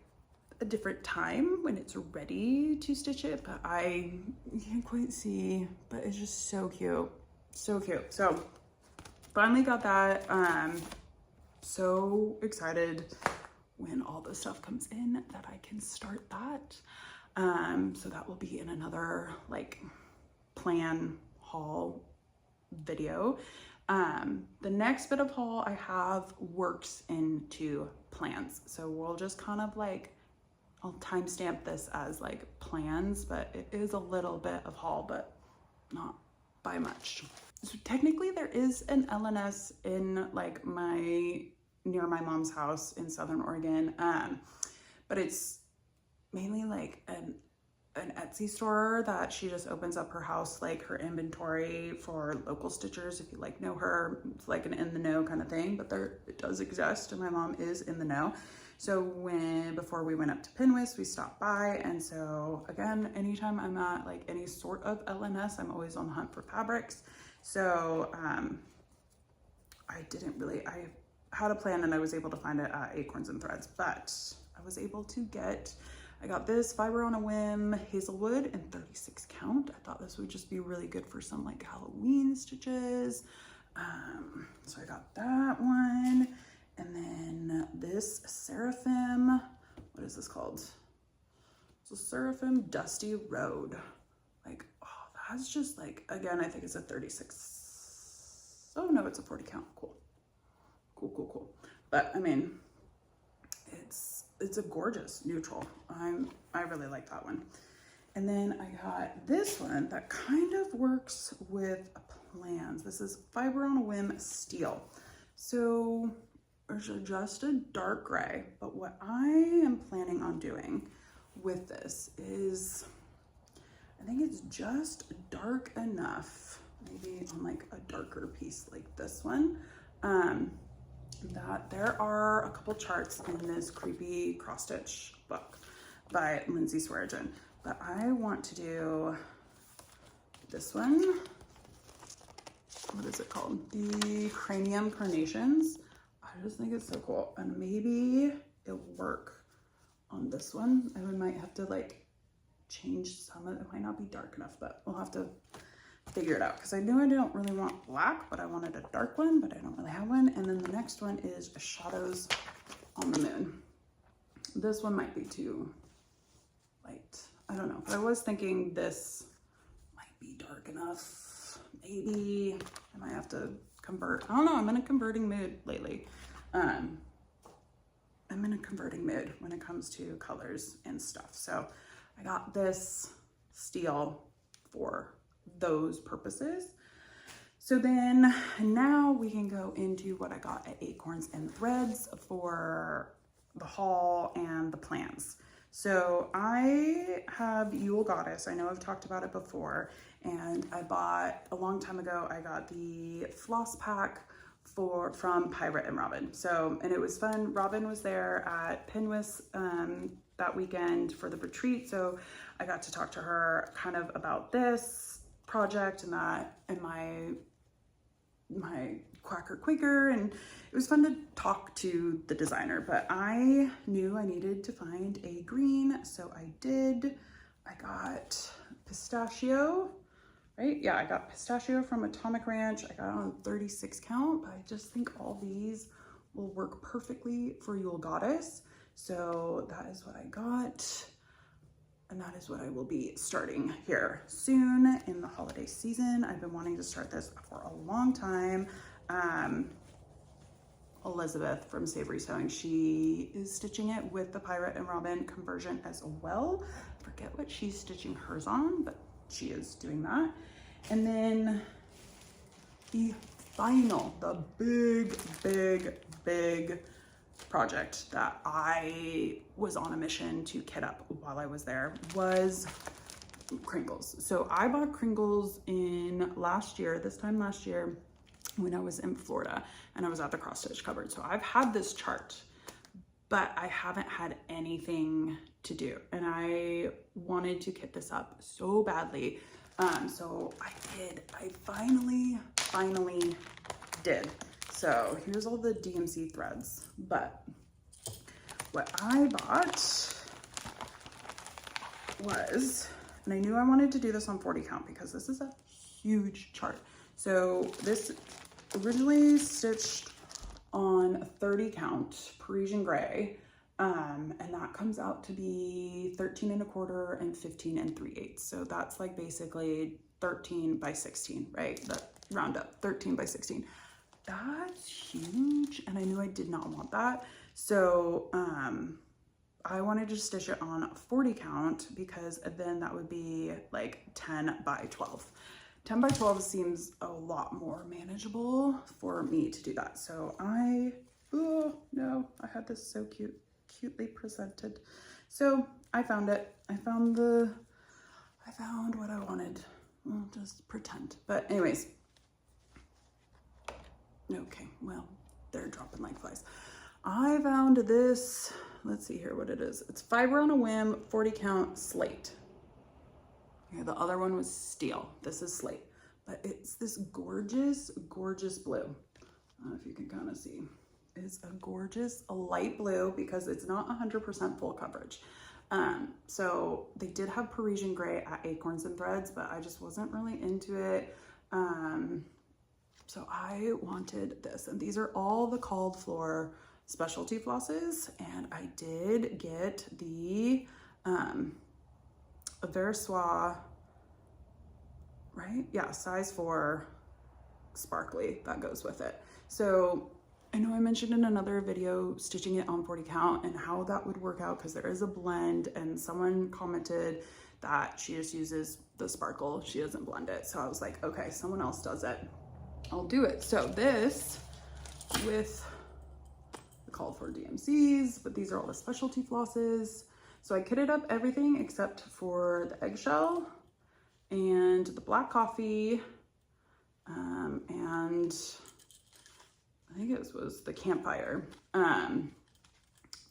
a different time when it's ready to stitch it. But you can't quite see, but it's just so cute. So cute. So finally got that. So excited. when all the stuff comes in that I can start that. So that will be in another like plan haul video. The next bit of haul I have works into plans. So we'll just kind of like, I'll timestamp this as like plans, but it is a little bit of haul, but not by much. So technically there is an LNS in like near my mom's house in Southern Oregon. But it's mainly like an Etsy store that she just opens up her house, like her inventory for local stitchers. If you like know her, it's like an in the know kind of thing, but it does exist and my mom is in the know. So before we went up to PNWSS, we stopped by. And so again, anytime I'm at like any sort of LNS, I'm always on the hunt for fabrics. So I had a plan and I was able to find it at Acorns and Threads, but I was able to I got this Fiber on a Whim Hazelwood in 36 count. I thought this would just be really good for some like Halloween stitches. So I got that one. And then this Seraphim, what is this called? It's a Seraphim Dusty Road. Like, oh, that's just like, again, I think it's a 36. Oh no, it's a 40 count. Cool. Cool. But I mean, it's a gorgeous neutral. I really like that one. And then I got this one that kind of works with plans. This is Fiber on a Whim Steel. So there's just a dark gray, but what I am planning on doing with this is, I think it's just dark enough, maybe on like a darker piece like this one, that there are a couple charts in this creepy cross stitch book by Lindsay Swearigan, but I want to do this one. What is it called? The Cranium Carnations. I just think it's so cool, and maybe it'll work on this one. I might have to like change some of it. It might not be dark enough, but we'll have to figure it out, because I knew I don't really want black, but I wanted a dark one, but I don't really have one. And then the next one is Shadows on the Moon. This one might be too light. I don't know, but I was thinking this might be dark enough. Maybe I might have to convert. I don't know, I'm in a converting mood lately. I'm in a converting mood when it comes to colors and stuff. So I got this steel for those purposes. So then now we can go into what I got at Acorns and Threads for the haul and the plans. So I have Yule Goddess. I know I've talked about it before, and I bought a long time ago, I got the floss pack from Pirate+Robin. So, and it was fun. Robin was there at PNWSS that weekend for the retreat. So I got to talk to her kind of about this project and that, and my Quacker, and it was fun to talk to the designer, but I knew I needed to find a green, so I did. I got pistachio, right? Yeah, I got pistachio from Atomic Ranch. I got it on 36 count, but I just think all these will work perfectly for Yule Goddess. So that is what I got. And that is what I will be starting here soon in the holiday season. I've been wanting to start this for a long time. Elizabeth from Savory Sewing, she is stitching it with the Pirate+Robin conversion as well. I forget what she's stitching hers on, but she is doing that. And then the final, the big project that I was on a mission to kit up while I was there was Kringles. So I bought Kringles this time last year when I was in Florida, and I was at the cross stitch cupboard. So I've had this chart, but I haven't had anything to do, and I wanted to kit this up so badly. So I did. I finally did. So here's all the DMC threads, but what I bought was, and I knew I wanted to do this on 40 count because this is a huge chart. So this originally stitched on 30 count Parisian gray, And that comes out to be 13 1/4 and 15 3/8. So that's like basically 13 by 16, right? That round up 13 by 16. That's huge. And I knew I did not want that. So, I wanted to stitch it on 40 count because then that would be like 10 by 12. 10 by 12 seems a lot more manageable for me to do that. So oh no, I had this so cutely presented. So I found it. I found what I wanted. I'll just pretend. But anyways, okay, well, they're dropping like flies. I found this, let's see here what it is. It's Fiber on a Whim, 40 count slate. Okay, the other one was steel. This is slate, but it's this gorgeous, gorgeous blue. I don't know if you can kind of see. It's a gorgeous, a light blue because it's not 100% full coverage. So they did have Parisian gray at Acorns and Threads, but I just wasn't really into it. So I wanted this, and these are all the Called For specialty flosses, and I did get the Versoix, right? Yeah, size 4 sparkly that goes with it. So I know I mentioned in another video stitching it on 40 count and how that would work out because there is a blend, and someone commented that she just uses the sparkle, she doesn't blend it. So I was like, okay, someone else does it, I'll do it. So this with the Called For DMCs, but these are all the specialty flosses. So I kitted up everything except for the eggshell and the black coffee, and I think it was the campfire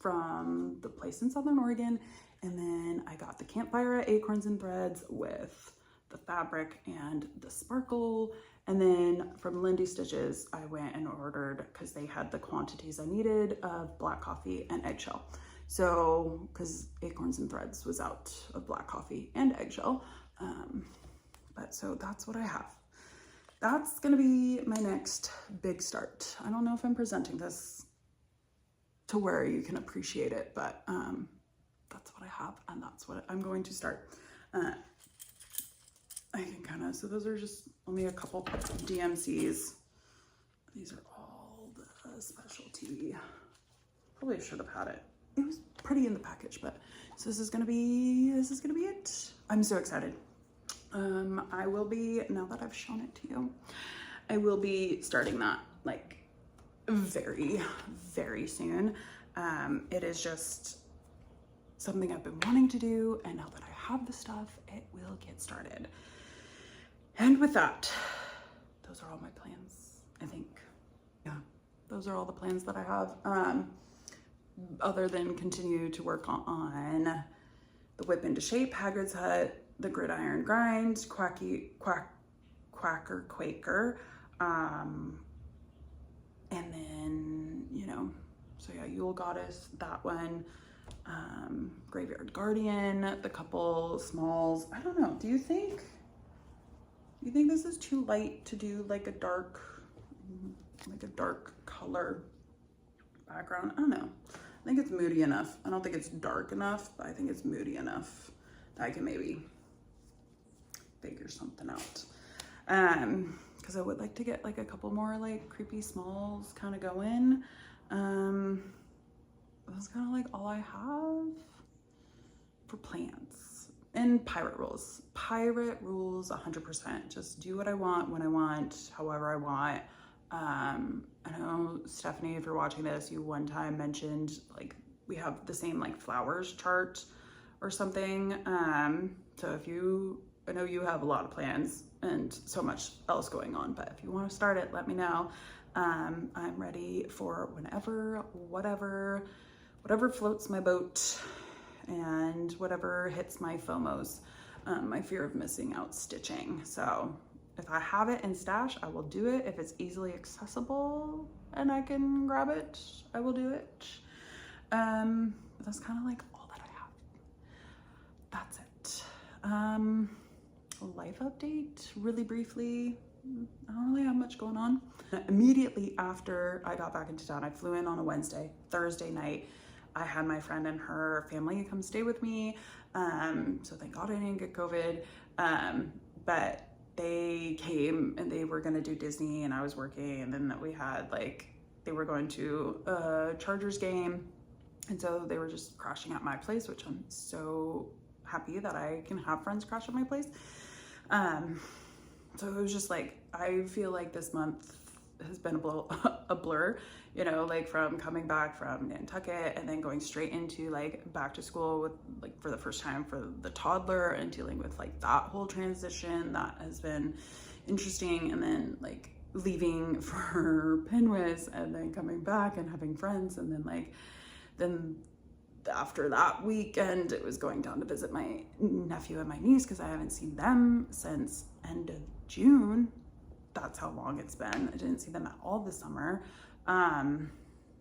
from the place in Southern Oregon. And then I got the campfire at Acorns and Threads with the fabric and the sparkle. And then from Lindy Stitches, I went and ordered, because they had the quantities I needed of black coffee and eggshell. So, because Acorns and Threads was out of black coffee and eggshell. But so that's what I have. That's gonna be my next big start. I don't know if I'm presenting this to where you can appreciate it, but that's what I have, and that's what I'm going to start. I can kind of, so those are just only a couple DMCs. These are all the specialty. Probably should have had it. It was pretty in the package, but so this is gonna be it. I'm so excited. I will be, now that I've shown it to you, I will be starting that like very, very soon. It is just something I've been wanting to do, and now that I have the stuff, it will get started. And with that, those are all my plans, I think. Yeah, those are all the plans that I have. Other than continue to work on the WIPintoshape, Hagrids Hut, the Gridiron Grind, Quacker, Quaker, and then, you know, so yeah, Yule Goddess, that one, Graveyard Guardian, the couple smalls. I don't know, do you think this is too light to do like a dark color background? I don't know. I think it's moody enough. I don't think it's dark enough, but I think it's moody enough that I can maybe figure something out. Because I would like to get like a couple more like creepy smalls kind of going. That's kind of like all I have for plans. And pirate rules 100%. Just do what I want, when I want, however I want. I know, Stephanie, if you're watching this, you one time mentioned like we have the same like flowers chart or something. So if I know you have a lot of plans and so much else going on, but if you want to start it, let me know. I'm ready for whenever, whatever floats my boat and whatever hits my FOMOs, my fear of missing out stitching. So if I have it in stash, I will do it. If it's easily accessible and I can grab it, I will do it. But that's kind of like all that I have. That's it. Life update, really briefly. I don't really have much going on. Immediately after I got back into town, I flew in on a Wednesday. Thursday night, I had my friend and her family come stay with me. So thank God I didn't get COVID. But they came and they were gonna do Disney and I was working, and then we had like, they were going to a Chargers game. And so they were just crashing at my place, which I'm so happy that I can have friends crash at my place. So it was just like, I feel like this month has been a blur, you know, like from coming back from Nantucket and then going straight into like back to school with like for the first time for the toddler and dealing with like that whole transition. That has been interesting. And then like leaving for PNWSS and then coming back and having friends. And then like, then after that weekend, it was going down to visit my nephew and my niece because I haven't seen them since end of June. That's how long it's been. I didn't see them at all this summer.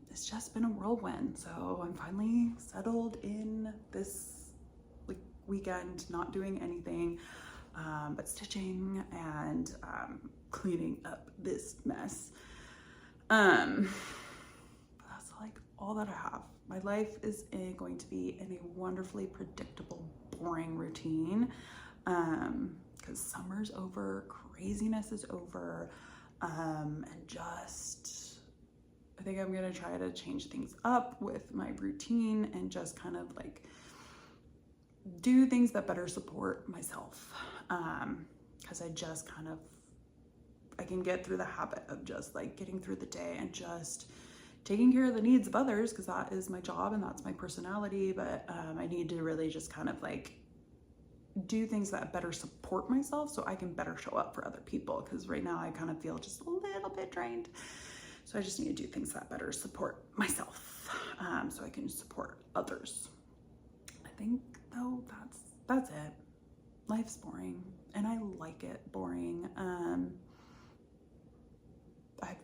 It's just been a whirlwind. So I'm finally settled in this like weekend, not doing anything, but stitching and cleaning up this mess. That's like all that I have. My life is going to be in a wonderfully predictable, boring routine. Because summer's over, craziness is over, and just, I think I'm gonna try to change things up with my routine and just kind of like do things that better support myself. Because I just kind of, I can get through the habit of just like getting through the day and just taking care of the needs of others, because that is my job and that's my personality. But I need to really just kind of like do things that better support myself so I can better show up for other people, because right now I kind of feel just a little bit drained. So I just need to do things that better support myself, so I can support others. I think though that's it. Life's boring and I like it boring. I've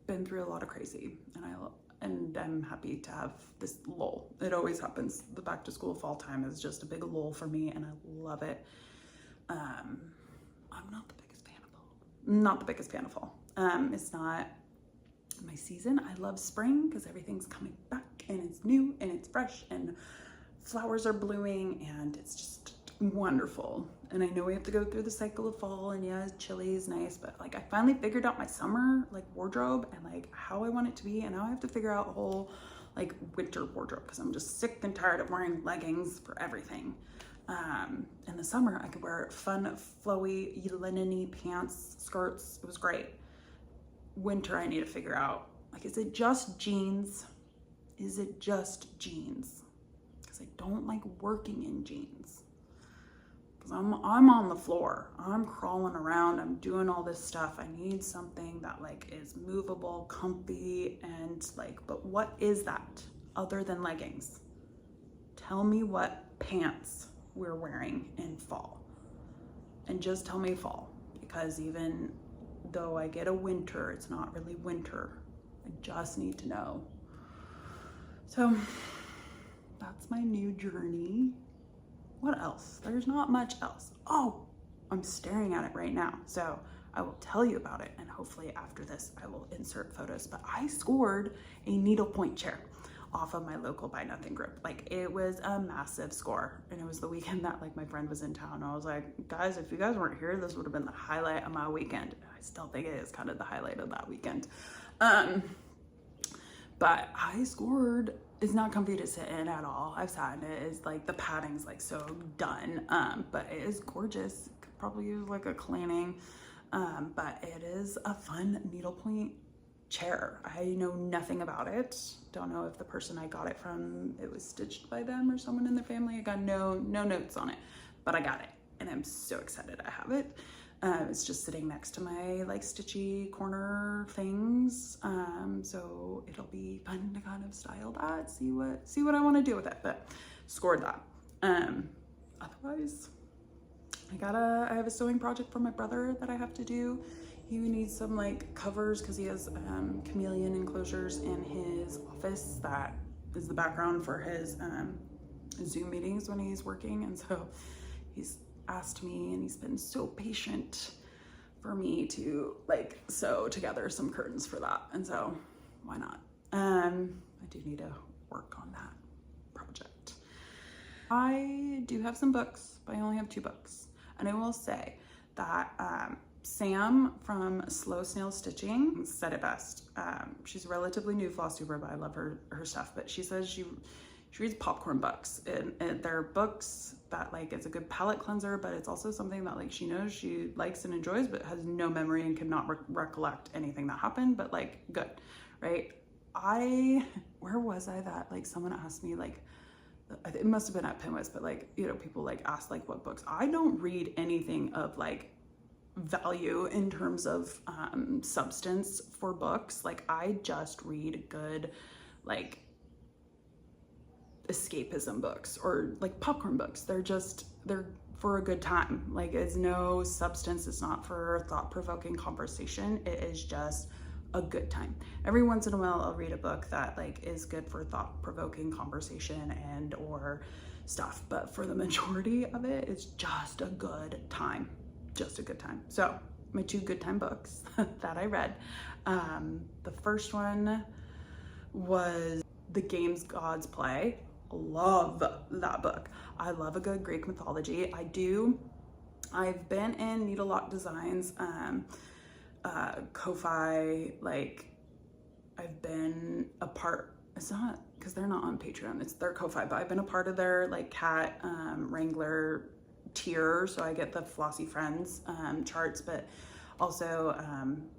been through a lot of crazy and I'm happy to have this lull. It always happens. The back to school fall time is just a big lull for me and I love it. I'm not the biggest fan of fall. Not the biggest fan of fall. It's not my season. I love spring because everything's coming back and it's new and it's fresh and flowers are blooming and it's just wonderful. And I know we have to go through the cycle of fall, and yeah, chilly is nice, but like I finally figured out my summer like wardrobe and like how I want it to be, and now I have to figure out a whole like winter wardrobe because I'm just sick and tired of wearing leggings for everything. In the summer I could wear fun flowy linen-y pants, skirts. It was great. Winter I need to figure out, like, is it just jeans? Is it just jeans? Because I don't like working in jeans. I'm on the floor, I'm crawling around, I'm doing all this stuff. I need something that like is movable, comfy, and like, but what is that other than leggings? Tell me what pants we're wearing in fall, and just tell me fall, because even though I get a winter, it's not really winter. I just need to know. So that's my new journey. What else? There's not much else. Oh, I'm staring at it right now. So I will tell you about it, and hopefully after this I will insert photos. But I scored a needlepoint chair off of my local Buy Nothing group. Like, it was a massive score, and it was the weekend that like my friend was in town. I was like, guys, if you guys weren't here, this would have been the highlight of my weekend. I still think it is kind of the highlight of that weekend. But I scored. It's not comfy to sit in at all. I've sat in it. It's like the padding's like so done, but it is gorgeous. Could probably use like a cleaning, but it is a fun needlepoint chair. I know nothing about it. Don't know if the person I got it from, it was stitched by them or someone in their family. I got no notes on it, but I got it and I'm so excited I have it. It's just sitting next to my like stitchy corner things, so it'll be fun to kind of style that, see what I want to do with it. But scored that. Otherwise I have a sewing project for my brother that I have to do. He needs some like covers because he has chameleon enclosures in his office that is the background for his Zoom meetings when he's working, and so he's asked me, and he's been so patient for me to like sew together some curtains for that, and so why not. I do need to work on that project. I do have some books, but I only have 2 books. And I will say that Sam from Slow Snail Stitching said it best. She's a relatively new Flosstuber, but I love her stuff. But she says she reads popcorn books, and they're books that like, it's a good palate cleanser, but it's also something that like she knows she likes and enjoys, but has no memory and cannot recollect anything that happened, but like good, right? Where was I that like someone asked me like, it must have been at PNWSS, but like, you know, people like ask like what books. I don't read anything of like value in terms of substance for books. Like I just read good like escapism books or like popcorn books. They're for a good time. Like it's no substance. It's not for thought-provoking conversation. It is just a good time. Every once in a while I'll read a book that like is good for thought-provoking conversation and or stuff, but for the majority of it, it's just a good time. Just a good time. So my 2 good time books that I read. The first one was The Games Gods Play. Love that book. I love a good Greek mythology. I've been in Needle Lock Designs, Ko-Fi, like I've been a part, it's not, because they're not on Patreon, it's their Ko-Fi, but I've been a part of their like cat Wrangler tier, so I get the Flossy Friends charts, but also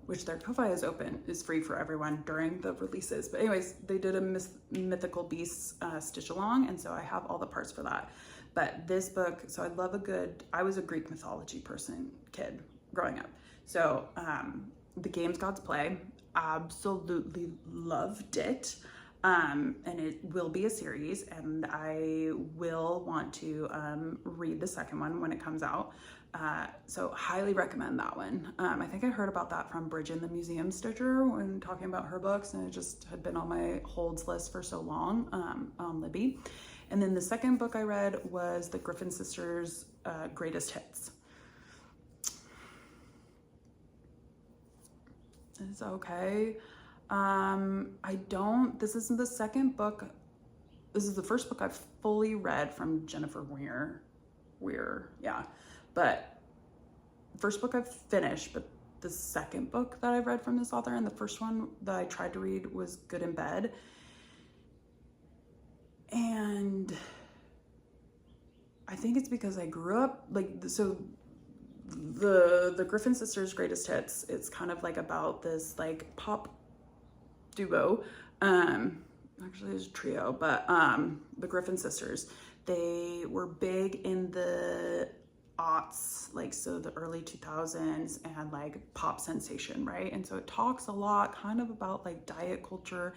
which their Ko-Fi is free for everyone during the releases. But anyways, they did a Mythical Beasts stitch along, and so I have all the parts for that. But this book, so I was a Greek mythology kid growing up, so The Games Gods Play, absolutely loved it. And it will be a series, and I will want to read the second one when it comes out. So highly recommend that one. I think I heard about that from Bridget the Museum Stitcher when talking about her books, and it just had been on my holds list for so long on Libby. And then the second book I read was the Griffin Sisters' Greatest Hits. It's okay. This isn't the second book. This is the first book I've fully read from Jennifer Weir, yeah. But first book I've finished, but the second book that I've read from this author, and the first one that I tried to read was Good in Bed. And I think it's because I grew up, like, so the Griffin Sisters' Greatest Hits, it's kind of like about this like pop duo, actually it's a trio, but the Griffin Sisters, they were big in the aughts, like so the early 2000s, and like pop sensation, right? And so it talks a lot kind of about like diet culture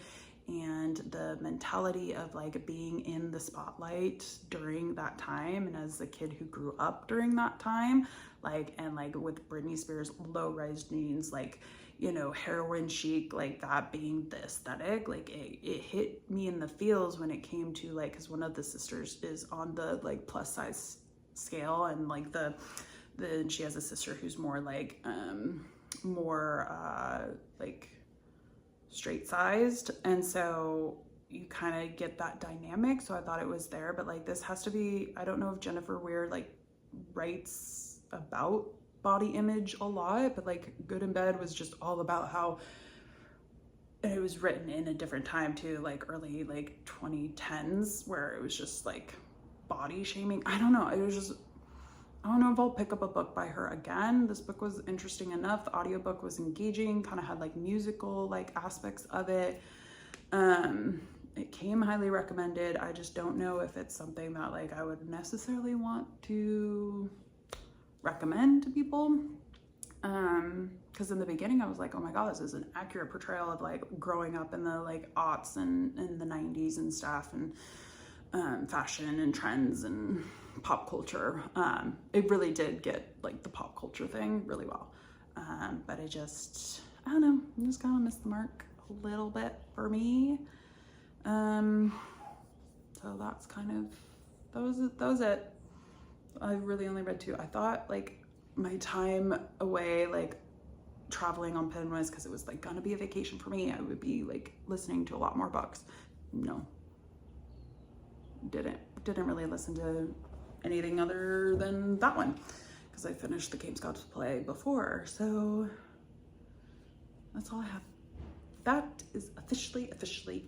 and the mentality of like being in the spotlight during that time, and as a kid who grew up during that time, like, and like with Britney Spears' low-rise jeans, like, you know, heroin chic, like that being the aesthetic, like it hit me in the feels when it came to like, because one of the sisters is on the like plus size scale, and like she has a sister who's more like like straight sized, and so you kind of get that dynamic. So I thought it was there, but like this has to be, I don't know if Jennifer Weir like writes about body image a lot, but like Good in Bed was just all about how, and it was written in a different time too, like early like 2010s, where it was just like body shaming. I don't know, it was just, I don't know if I'll pick up a book by her again. This book was interesting enough. The audiobook was engaging, kind of had like musical like aspects of it. It came highly recommended. I just don't know if it's something that like I would necessarily want to recommend to people. Because in the beginning I was like, oh my god, this is an accurate portrayal of like growing up in the like aughts and in the 90s and stuff, and fashion and trends and pop culture. It really did get like the pop culture thing really well, but I don't know, I just kind of missed the mark a little bit for me. So that's kind of, that was it. I really only read 2. I thought like my time away, like traveling on PNWSS, because it was like gonna be a vacation for me, I would be like listening to a lot more books. No, didn't really listen to anything other than that one because I finished the Games Gods play before. So that's all I have. That is officially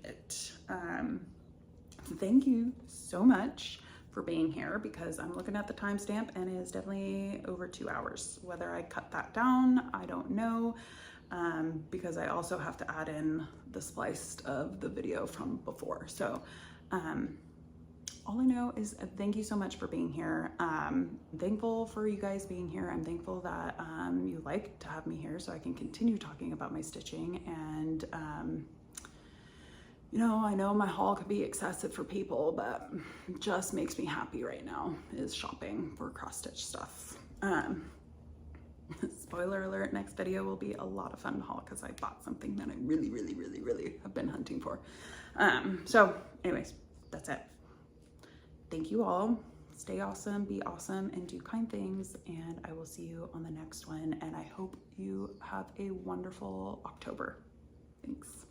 it. Thank you so much for being here, because I'm looking at the timestamp and it is definitely over 2 hours. Whether I cut that down, I don't know, because I also have to add in the spliced of the video from before. So all I know is thank you so much for being here. I'm thankful for you guys being here. I'm thankful that you like to have me here so I can continue talking about my stitching. And you know, I know my haul could be excessive for people, but just makes me happy right now is shopping for cross stitch stuff. Spoiler alert, next video will be a lot of fun to haul because I bought something that I really have been hunting for. So anyways, that's it. Thank you all. Stay awesome, be awesome, and do kind things. And I will see you on the next one. And I hope you have a wonderful October. Thanks.